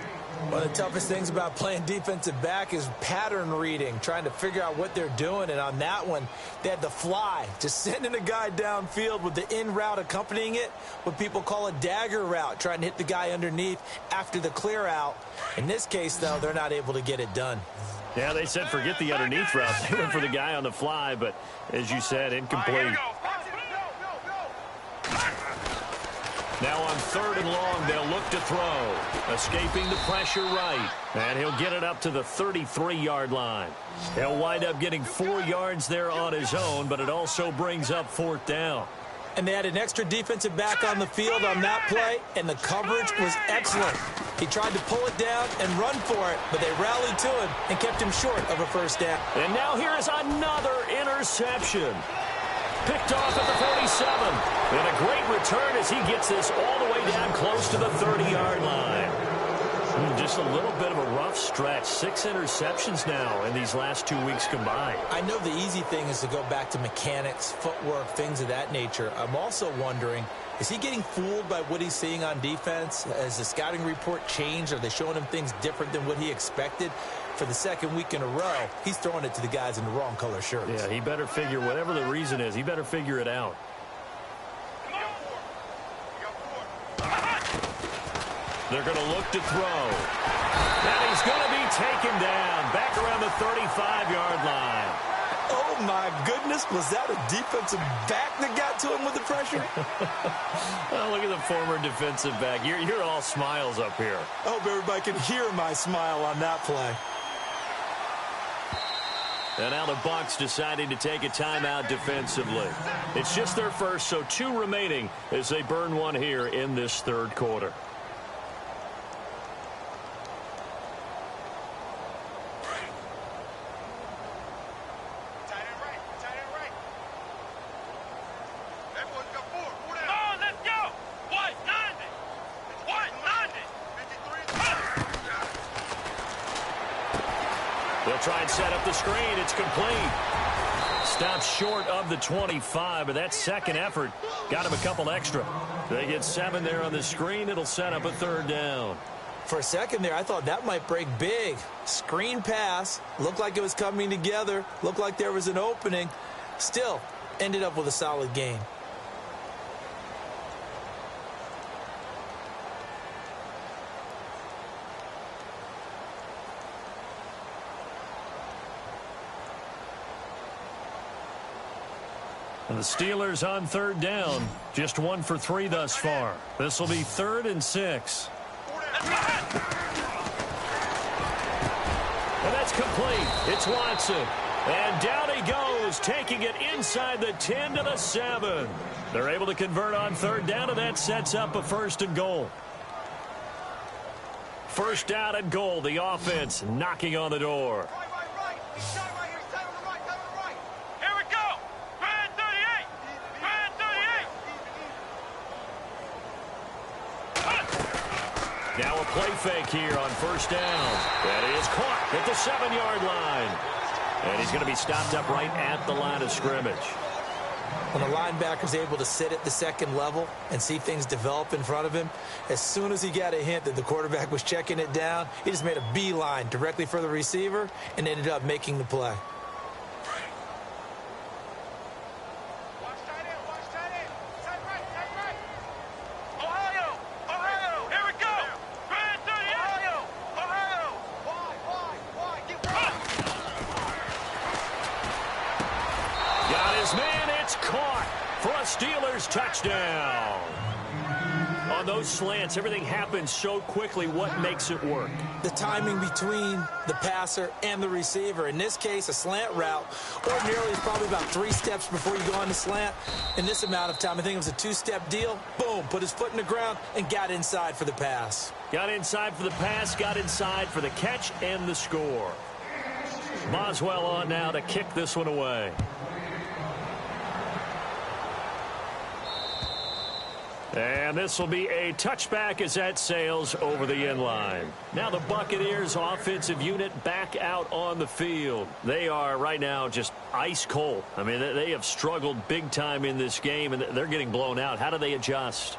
One of the toughest things about playing defensive back is pattern reading, trying to figure out what they're doing. And on that one, they had the fly, just sending a guy downfield with the in route accompanying it, what people call a dagger route, trying to hit the guy underneath after the clear out. In this case, though, they're not able to get it done. Yeah, they said forget the underneath route. They went for the guy on the fly, but as you said, incomplete. Now on third and long, they'll look to throw. Escaping the pressure right. And he'll get it up to the 33-yard line. He'll wind up getting 4 yards there on his own, but it also brings up fourth down. And they had an extra defensive back on the field on that play, and the coverage was excellent. He tried to pull it down and run for it, but they rallied to him and kept him short of a first down. And now here is another interception. Picked off at the 47. And a great return as he gets this all the way down close to the 30-yard line. Just a little bit of a rough stretch. 6 interceptions now in these last 2 weeks combined. I know the easy thing is to go back to mechanics, footwork, things of that nature. I'm also wondering, is he getting fooled by what he's seeing on defense? Has the scouting report changed? Are they showing him things different than what he expected? For the second week in a row, he's throwing it to the guys in the wrong color shirts. Yeah, he better figure, whatever the reason is, he better figure it out. They're going to look to throw. And he's going to be taken down back around the 35-yard line. Oh, my goodness. Was that a defensive back that got to him with the pressure? Well, look at the former defensive back. You're all smiles up here. I hope everybody can hear my smile on that play. And now the Bucs deciding to take a timeout defensively. It's just their first, so 2 remaining as they burn one here in this third quarter. They'll try and set up the screen. It's complete. Stops short of the 25, but that second effort got him a couple extra. They get 7 there on the screen. It'll set up a third down. For a second there, I thought that might break big. Screen pass. Looked like it was coming together. Looked like there was an opening. Still, ended up with a solid game. And the Steelers on third down, just 1 for 3 thus far. This will be 3rd and 6. And that's complete. It's Watson. And down he goes, taking it inside the 10 to the 7. They're able to convert on third down, and that sets up a 1st and goal. 1st down and goal, the offense knocking on the door. Now a play fake here on 1st down. That is caught at the 7-yard line. And he's going to be stopped up right at the line of scrimmage. When a linebacker's able to sit at the 2nd level and see things develop in front of him, as soon as he got a hint that the quarterback was checking it down, he just made a beeline directly for the receiver and ended up making the play. Steelers touchdown. On those slants, everything happens so quickly. What makes it work? The timing between the passer and the receiver. In this case, a slant route ordinarily is probably about 3 steps before you go on the slant. In this amount of time, I think it was a 2-step deal. Boom, put his foot in the ground and got inside for the pass. Got inside for the pass, got inside for the catch and the score. Boswell on now to kick this one away. And this will be a touchback as that sails over the end line. Now the Buccaneers offensive unit back out on the field. They are right now just ice cold. I mean, they have struggled big time in this game, and they're getting blown out. How do they adjust?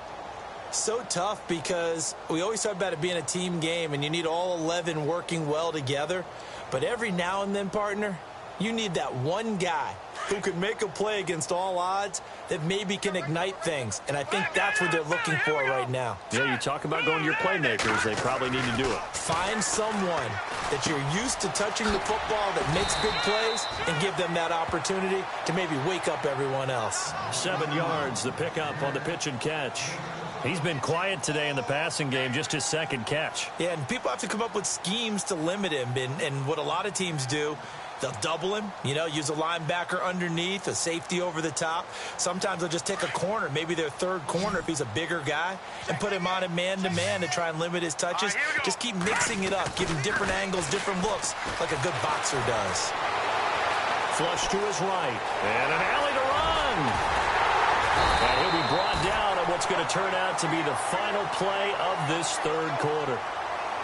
So tough because we always talk about it being a team game, and you need all 11 working well together. But every now and then, partner, you need that one guy who can make a play against all odds that maybe can ignite things. And I think that's what they're looking for right now. Yeah, you talk about going to your playmakers. They probably need to do it. Find someone that you're used to touching the football that makes good plays and give them that opportunity to maybe wake up everyone else. 7 yards, the pickup on the pitch and catch. He's been quiet today in the passing game, just his 2nd catch. Yeah, and people have to come up with schemes to limit him. And what a lot of teams do, they'll double him, use a linebacker underneath, a safety over the top. Sometimes they'll just take a corner, maybe their 3rd corner if he's a bigger guy, and put him on a man-to-man to try and limit his touches. Just keep mixing it up, giving different angles, different looks, like a good boxer does. Flush to his right, and an alley to run. And he'll be brought down on what's going to turn out to be the final play of this 3rd quarter.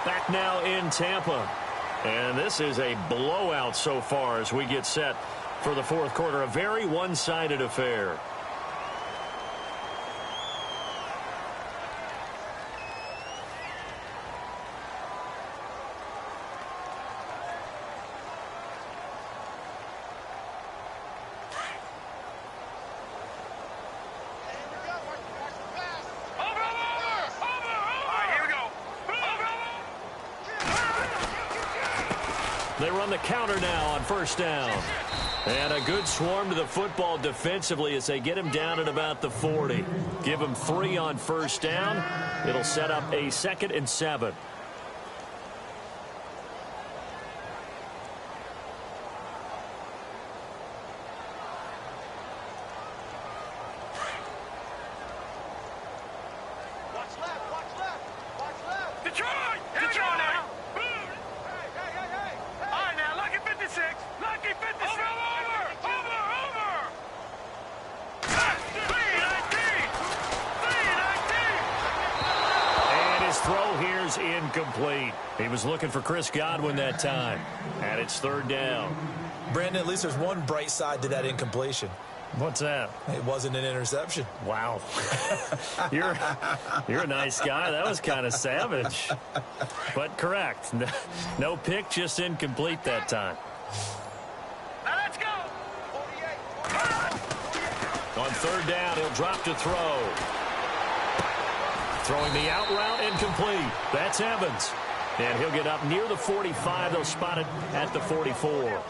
Back now in Tampa. And this is a blowout so far as we get set for the 4th quarter. A very one-sided affair. They run the counter now on 1st down. And a good swarm to the football defensively as they get him down at about the 40. Give him 3 on 1st down. It'll set up a 2nd and 7. Incomplete. He was looking for Chris Godwin that time. And it's 3rd down. Brandon, at least there's one bright side to that incompletion. What's that? It wasn't an interception. Wow. You're a nice guy. That was kind of savage. But correct. No pick, just incomplete that time. Now let's go. On 3rd down, he'll drop to throw. Throwing the out route, incomplete. That's Evans. And he'll get up near the 45. They'll spot it at the 44.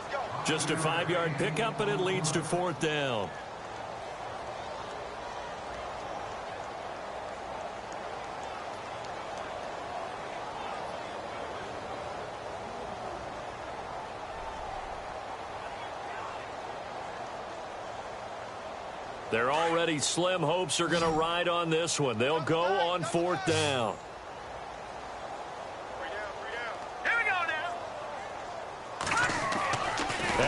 Just a 5-yard pickup, and it leads to 4th down. Their already slim hopes are going to ride on this one. They'll go on 4th down. Here we go now.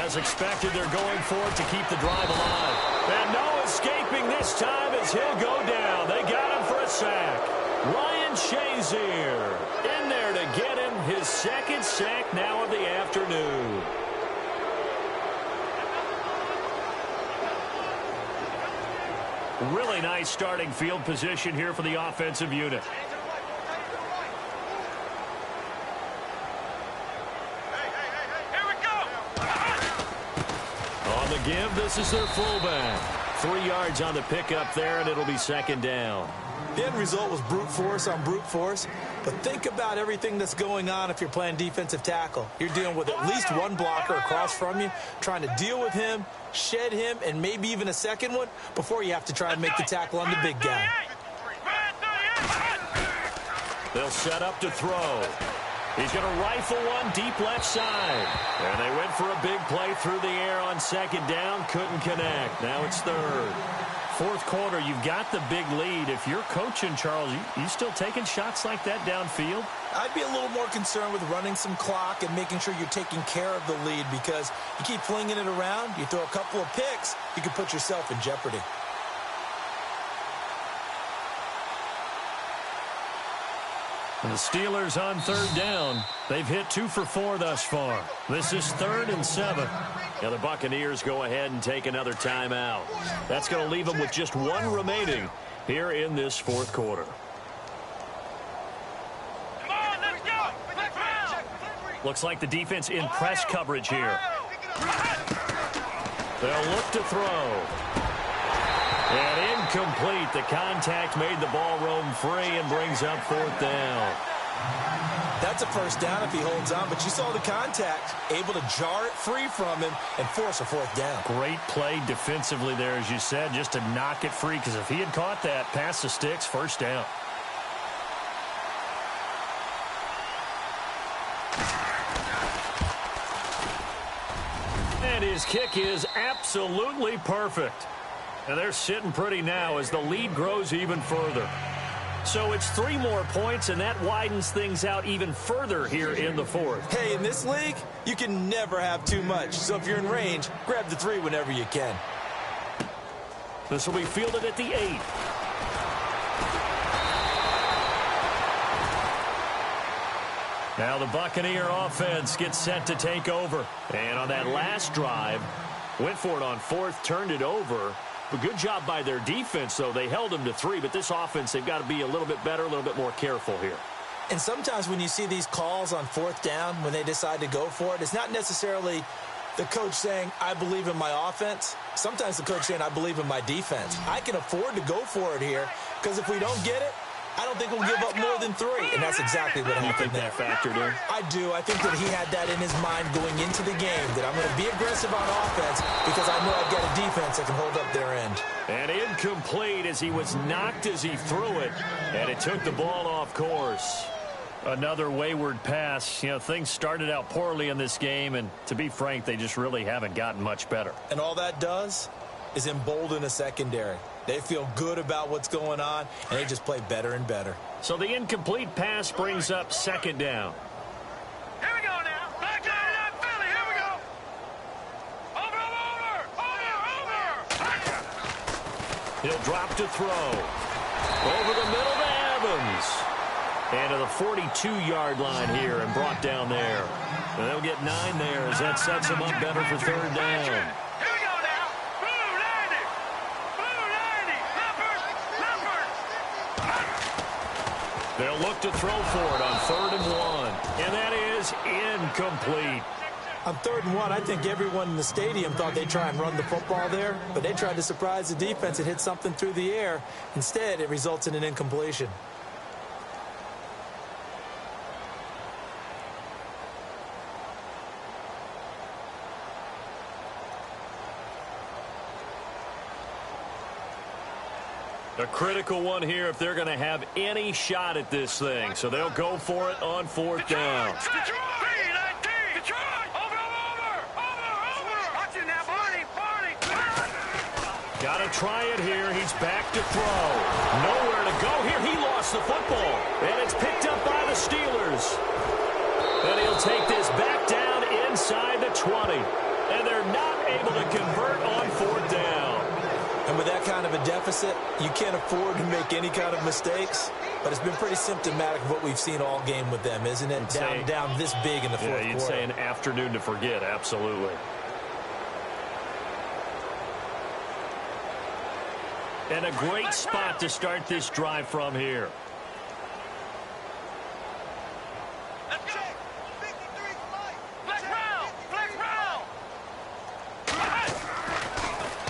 As expected, they're going for it to keep the drive alive. And no escaping this time as he'll go down. They got him for a sack. Ryan Shazier in there to get him his 2nd sack now of the afternoon. Really nice starting field position here for the offensive unit. Here we go. On the give, this is their fullback. 3 yards on the pickup there, and it'll be 2nd down. The end result was brute force on brute force. But think about everything that's going on if you're playing defensive tackle. You're dealing with at least one blocker across from you, trying to deal with him, shed him, and maybe even a second one before you have to try and make the tackle on the big guy. They'll set up to throw. He's going to rifle one deep left side. And they went for a big play through the air on 2nd down. Couldn't connect. Now it's 3rd. 4th quarter, you've got the big lead. If you're coaching, Charles, you still taking shots like that downfield? I'd be a little more concerned with running some clock and making sure you're taking care of the lead, because you keep flinging it around, you throw a couple of picks, you can put yourself in jeopardy. And the Steelers on 3rd down. They've hit 2 for 4 thus far. This is 3rd and 7. Now the Buccaneers go ahead and take another timeout. That's going to leave them with just 1 remaining here in this 4th quarter. Come on, let's go. Let's go. Looks like the defense in press coverage here. They'll look to throw. And incomplete. The contact made the ball roam free and brings up 4th down. That's a 1st down if he holds on, but you saw the contact, able to jar it free from him and force a 4th down. Great play defensively there, as you said, just to knock it free, because if he had caught that, past the sticks, 1st down. And his kick is absolutely perfect. And they're sitting pretty now as the lead grows even further. So it's 3 more points, and that widens things out even further here in the 4th. Hey, in this league, you can never have too much. So if you're in range, grab the 3 whenever you can. This will be fielded at the 8. Now the Buccaneer offense gets set to take over. And on that last drive, went for it on 4th, turned it over. A good job by their defense, though. They held them to 3, but this offense, they've got to be a little bit better, a little bit more careful here. And sometimes when you see these calls on 4th down, when they decide to go for it, it's not necessarily the coach saying, I believe in my offense. Sometimes the coach saying, I believe in my defense. I can afford to go for it here, because if we don't get it, I don't think we'll give up more than 3. And that's exactly what happened there. You think that factored in? I do. I think that he had that in his mind going into the game, that I'm going to be aggressive on offense because I know I've got a defense that can hold up their end. And incomplete as he was knocked as he threw it, and it took the ball off course. Another wayward pass. You know, things started out poorly in this game, and to be frank, they just really haven't gotten much better. And all that does is embolden a secondary. They feel good about what's going on, and they just play better and better. So the incomplete pass brings up 2nd down. Here we go now. Back down to that Philly. Here we go. Over. He'll drop to throw. Over the middle to Evans. And to the 42-yard line here and brought down there. And they'll get 9 there as that sets them up better for 3rd down. They'll look to throw for it on 3rd and 1. And that is incomplete. On 3rd and 1, I think everyone in the stadium thought they'd try and run the football there, but they tried to surprise the defense and hit something through the air. Instead, it results in an incompletion. A critical one here if they're going to have any shot at this thing. So they'll go for it on 4th down. Got to try it here. He's back to throw. Nowhere to go here. He lost the football. And it's picked up by the Steelers. And he'll take this back down inside the 20. And they're not able to convert on 4th down. And with that kind of a deficit, you can't afford to make any kind of mistakes. But it's been pretty symptomatic of what we've seen all game with them, isn't it? Down this big in the fourth quarter. You'd say an afternoon to forget, absolutely. And a great spot to start this drive from here.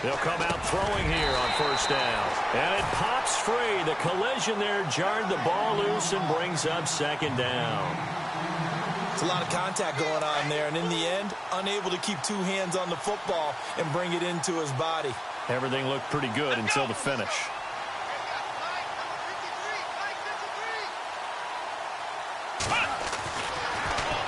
They'll come out throwing here on 1st down. And it pops free. The collision there jarred the ball loose and brings up 2nd down. It's a lot of contact going on there. And in the end, unable to keep 2 hands on the football and bring it into his body. Everything looked pretty good until the finish.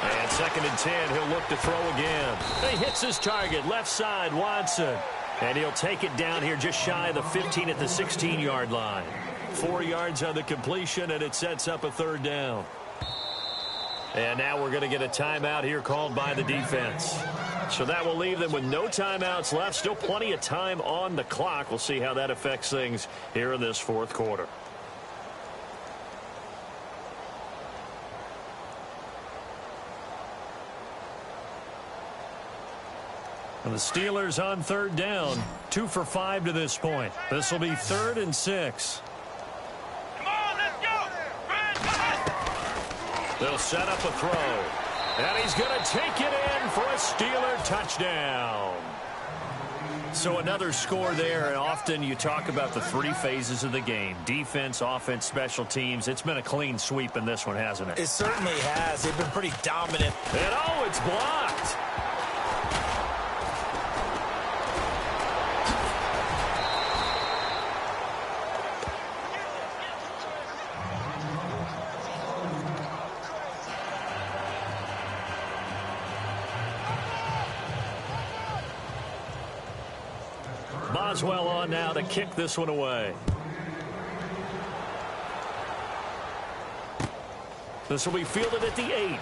And 2nd and 10, he'll look to throw again. He hits his target, left side, Watson. And he'll take it down here just shy of the 15 at the 16-yard line. 4 yards on the completion, and it sets up a 3rd down. And now we're going to get a timeout here called by the defense. So that will leave them with no timeouts left. Still plenty of time on the clock. We'll see how that affects things here in this 4th quarter. And the Steelers on 3rd down. 2 for 5 to this point. This will be 3rd and 6. Come on, let's go. They'll set up a throw. And he's going to take it in for a Steeler touchdown. So another score there, and often you talk about the 3 phases of the game. Defense, offense, special teams. It's been a clean sweep in this one, hasn't it? It certainly has. They've been pretty dominant. And oh, it's blocked. Boswell on now to kick this one away. This will be fielded at the 8.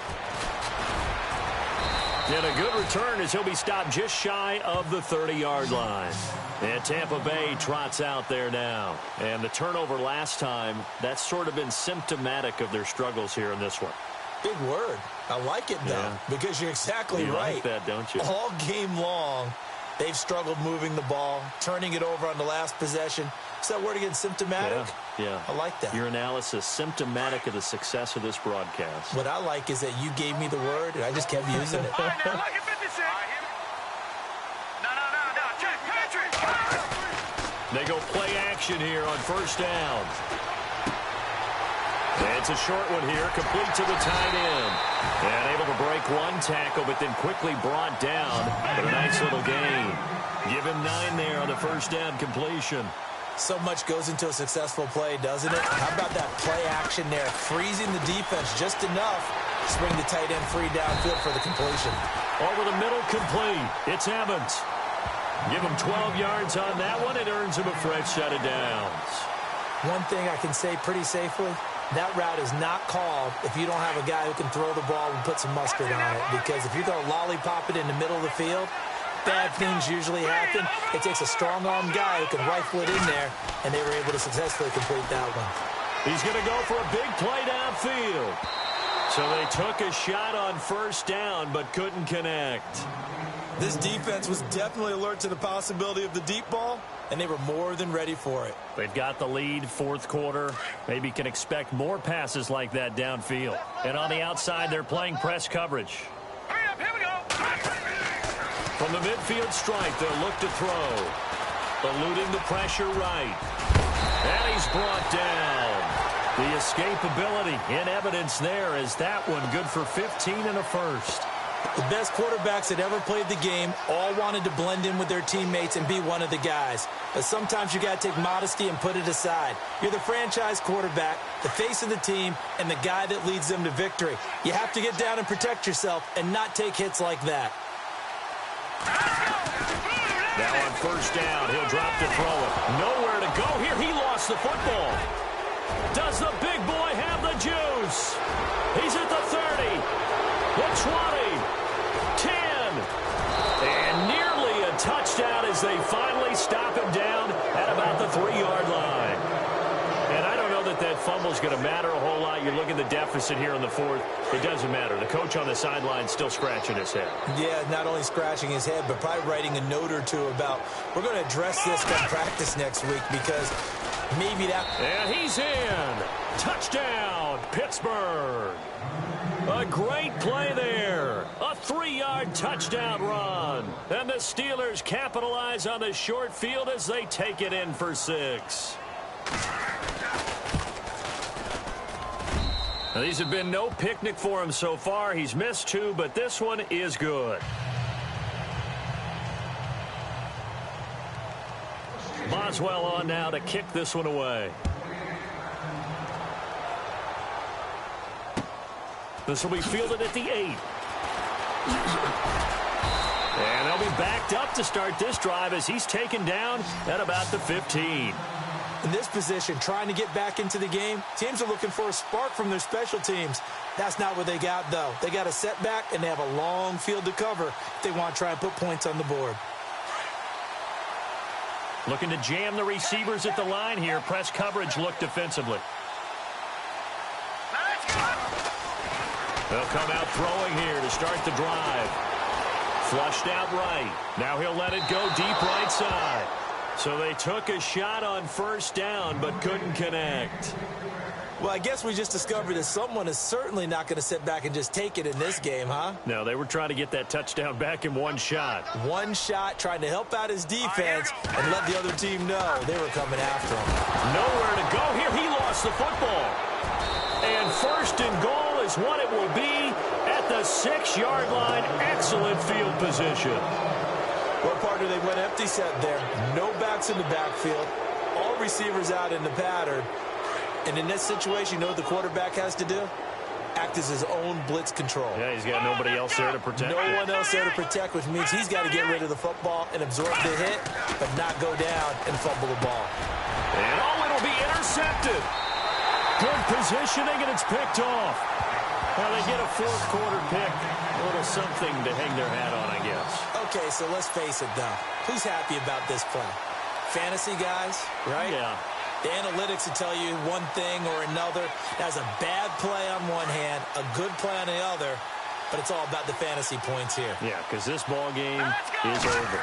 And a good return as he'll be stopped just shy of the 30-yard line. And Tampa Bay trots out there now. And the turnover last time, that's sort of been symptomatic of their struggles here in this one. Big word. I like it, though, because you're exactly you right. Like that, don't you? All game long, they've struggled moving the ball, turning it over on the last possession. Is that word again, symptomatic? Yeah. I like that. Your analysis, symptomatic of the success of this broadcast. What I like is that you gave me the word, and I just kept using it. All right, now, look at 56. No. Check, Patrick. They go play action here on 1st down. It's a short one here, complete to the tight end. And able to break one tackle, but then quickly brought down. But a nice little gain. Give him 9 there on the 1st down completion. So much goes into a successful play, doesn't it? How about that play action there, freezing the defense just enough to bring the tight end free downfield for the completion. Over the middle, complete. It's Evans. Give him 12 yards on that one. It earns him a fresh set of downs. One thing I can say pretty safely, that route is not called if you don't have a guy who can throw the ball and put some mustard on it. Because if you're going to lollipop it in the middle of the field, bad things usually happen. It takes a strong-arm guy who can rifle it in there, and they were able to successfully complete that one. He's going to go for a big play downfield. So they took a shot on 1st down, but couldn't connect. This defense was definitely alert to the possibility of the deep ball, and they were more than ready for it. They've got the lead, 4th quarter. Maybe can expect more passes like that downfield. And on the outside, they're playing press coverage. Hurry up, here we go. From the midfield stripe, they'll look to throw. Eluding the pressure right. And he's brought down. The escapability in evidence there as that one good for 15 and a first. The best quarterbacks that ever played the game all wanted to blend in with their teammates and be one of the guys. But sometimes you got to take modesty and put it aside. You're the franchise quarterback, the face of the team, and the guy that leads them to victory. You have to get down and protect yourself and not take hits like that. Let's go. Now on first down, he'll drop to throw it. Nowhere to go here. He lost the football. Does the big boy have the juice? He's at the 30, the 20, 10, and nearly a touchdown as they finally stop him down at about the 3-yard line. And I don't know that fumble's going to matter a whole lot. You're looking at the deficit here in the 4th. It doesn't matter. The coach on the sideline still scratching his head. Yeah, not only scratching his head, but probably writing a note or two about, we're going to address this come practice next week because maybe that... And he's in. Touchdown, Pittsburgh. A great play there. A 3-yard touchdown run. And the Steelers capitalize on the short field as they take it in for 6. Now, these have been no picnic for him so far. He's missed 2, but this one is good. Boswell on now to kick this one away. This will be fielded at the 8. And they'll be backed up to start this drive as he's taken down at about the 15. In this position, trying to get back into the game, teams are looking for a spark from their special teams. That's not what they got, though. They got a setback, and they have a long field to cover if they want to try and put points on the board. Looking to jam the receivers at the line here. Press coverage look defensively. They'll come out throwing here to start the drive. Flushed out right. Now he'll let it go deep right side. So they took a shot on first down but couldn't connect. Well, I guess we just discovered that someone is certainly not going to sit back and just take it in this game, huh? No, they were trying to get that touchdown back in one shot. One shot, trying to help out his defense and let the other team know they were coming after him. Nowhere to go here. He lost the football. And first and goal is what it will be at the 6-yard line. Excellent field position. Well, partner, they went empty set there. No backs in the backfield. All receivers out in the pattern. And in this situation, you know what the quarterback has to do? Act as his own blitz control. Yeah, he's got nobody else there to protect. No one else there to protect, which means he's got to get rid of the football and absorb the hit, but not go down and fumble the ball. And it'll be intercepted. Good positioning, and it's picked off. Well, they get a 4th quarter pick. A little something to hang their hat on, I guess. Okay, so let's face it, though. Who's happy about this play? Fantasy guys, right? Yeah. The analytics will tell you one thing or another. That's a bad play on one hand, a good play on the other, but it's all about the fantasy points here. Yeah, because this ball game is over.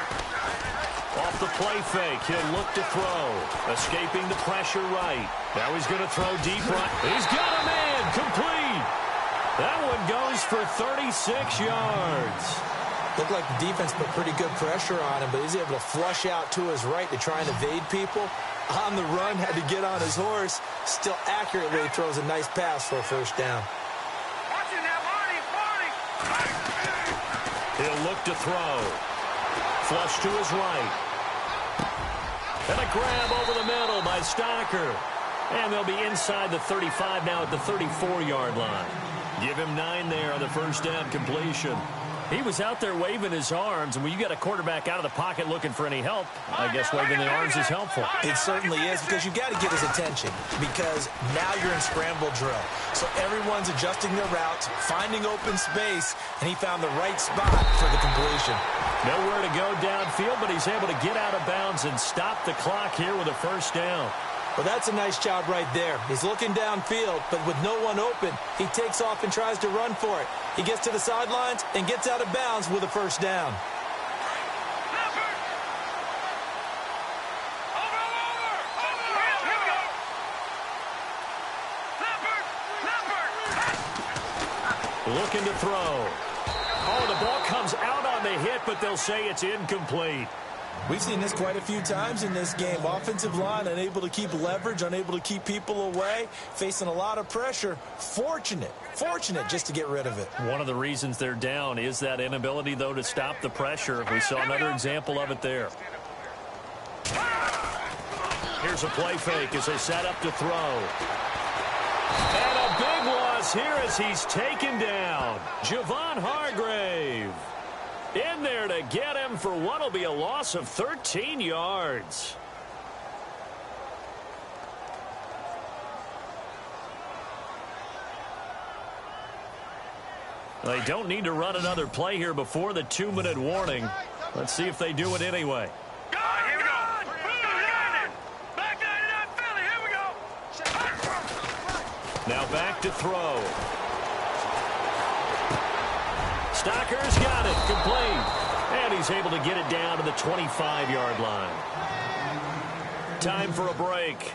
Off the play fake, he'll look to throw. Escaping the pressure right. Now he's going to throw deep right. He's got a man, complete. That one goes for 36 yards. Looked like the defense put pretty good pressure on him, but he's able to flush out to his right to try and evade people. On the run, had to get on his horse. Still accurately throws a nice pass for a first down. He'll look to throw. Flush to his right. And a grab over the middle by Stocker. And they'll be inside the 35 now at the 34-yard line. Give him 9 there on the first down completion. He was out there waving his arms, and when you got a quarterback out of the pocket looking for any help, I guess waving the arms is helpful. It certainly is, because you got to get his attention, because now you're in scramble drill. So everyone's adjusting their routes, finding open space, and he found the right spot for the completion. Nowhere to go downfield, but he's able to get out of bounds and stop the clock here with a first down. Well, that's a nice job right there. He's looking downfield, but with no one open, he takes off and tries to run for it. He gets to the sidelines and gets out of bounds with a first down. Looking to throw. Oh, the ball comes out on the hit, but they'll say it's incomplete. We've seen this quite a few times in this game. Offensive line unable to keep leverage, unable to keep people away, facing a lot of pressure. Fortunate just to get rid of it. One of the reasons they're down is that inability, though, to stop the pressure. We saw another example of it there. Here's a play fake as they set up to throw. And a big loss here as he's taken down. Javon Hargrave. In there to get him for what will be a loss of 13 yards. They don't need to run another play here before the 2-minute warning. Let's see if they do it anyway. Here we go. Back 99 Philly. Here we go. Now back to throw. Stocker's got it. Complete. And he's able to get it down to the 25-yard line. Time for a break.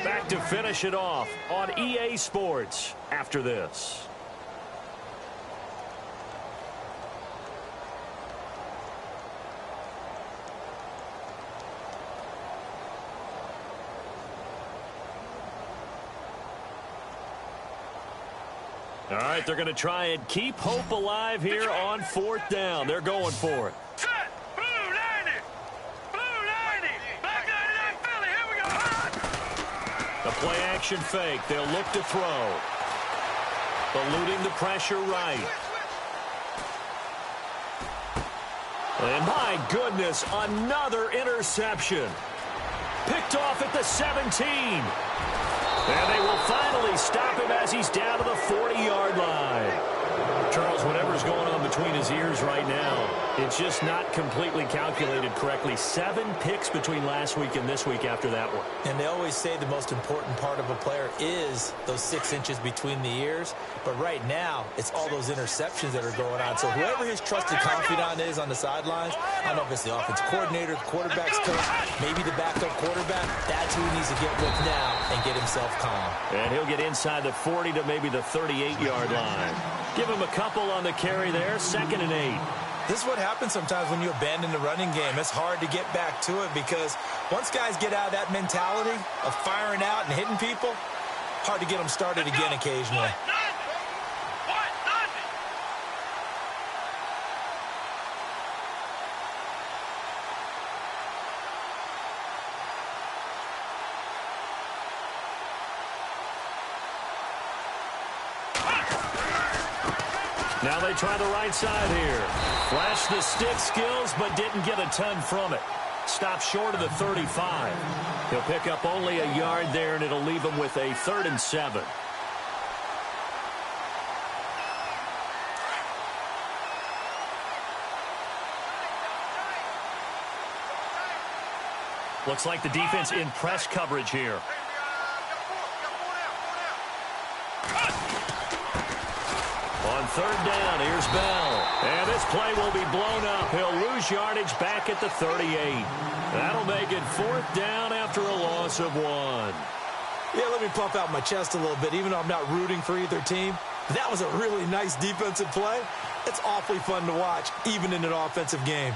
Back to finish it off on EA Sports after this. All right, they're going to try and keep hope alive here on 4th down. They're going for it. Set. Blue 90. Blue 90. Back 99 Philly. Here we go. The play action fake. They'll look to throw. Eluding the pressure right. And my goodness, another interception. Picked off at the 17. And they will finally stop him as he's down to the 40-yard line. Charles, whatever's going on between his ears right now, it's just not completely calculated correctly. 7 picks between last week and this week after that one. And they always say the most important part of a player is those 6 inches between the ears. But right now, it's all those interceptions that are going on. So whoever his trusted confidant is on the sidelines, I don't know if it's the offensive coordinator, the quarterback's coach, maybe the backup quarterback, that's who he needs to get with now and get himself calm. And he'll get inside the 40 to maybe the 38-yard line. Give him a couple on the carry there, 2nd and 8. This is what happens sometimes when you abandon the running game. It's hard to get back to it because once guys get out of that mentality of firing out and hitting people, hard to get them started again occasionally. Now they try the right side here. Flashed the stick skills, but didn't get a ton from it. Stopped short of the 35. He'll pick up only a yard there, and it'll leave him with a 3rd and 7. Looks like the defense in press coverage here. On 3rd down, here's Bell. And this play will be blown up. He'll lose yardage back at the 38. That'll make it 4th down after a loss of 1. Yeah, let me pump out my chest a little bit, even though I'm not rooting for either team. That was a really nice defensive play. It's awfully fun to watch, even in an offensive game.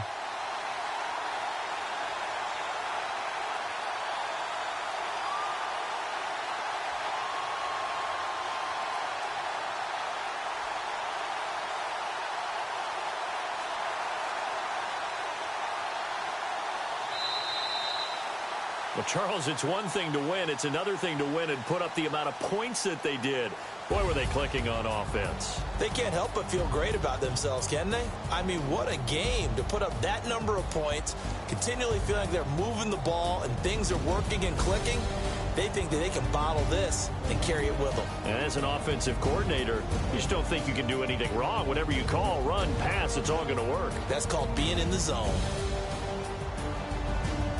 Well, Charles, it's one thing to win. It's another thing to win and put up the amount of points that they did. Boy, were they clicking on offense. They can't help but feel great about themselves, can they? I mean, what a game to put up that number of points, continually feeling like they're moving the ball and things are working and clicking. They think that they can bottle this and carry it with them. And as an offensive coordinator, you just don't think you can do anything wrong. Whatever you call, run, pass, it's all going to work. That's called being in the zone.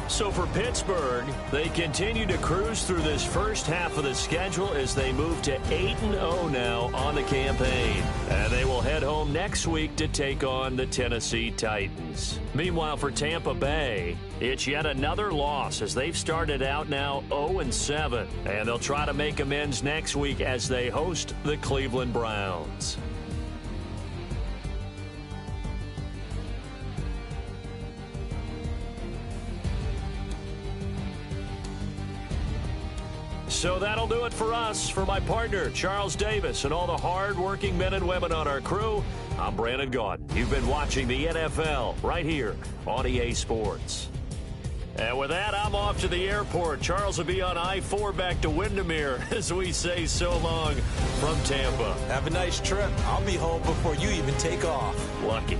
So for Pittsburgh, they continue to cruise through this first half of the schedule as they move to 8-0 now on the campaign. And they will head home next week to take on the Tennessee Titans. Meanwhile, for Tampa Bay, it's yet another loss as they've started out now 0-7. And they'll try to make amends next week as they host the Cleveland Browns. So that'll do it for us. For my partner, Charles Davis, and all the hard-working men and women on our crew, I'm Brandon Gaudin. You've been watching the NFL right here on EA Sports. And with that, I'm off to the airport. Charles will be on I-4 back to Windermere as we say so long from Tampa. Have a nice trip. I'll be home before you even take off. Lucky.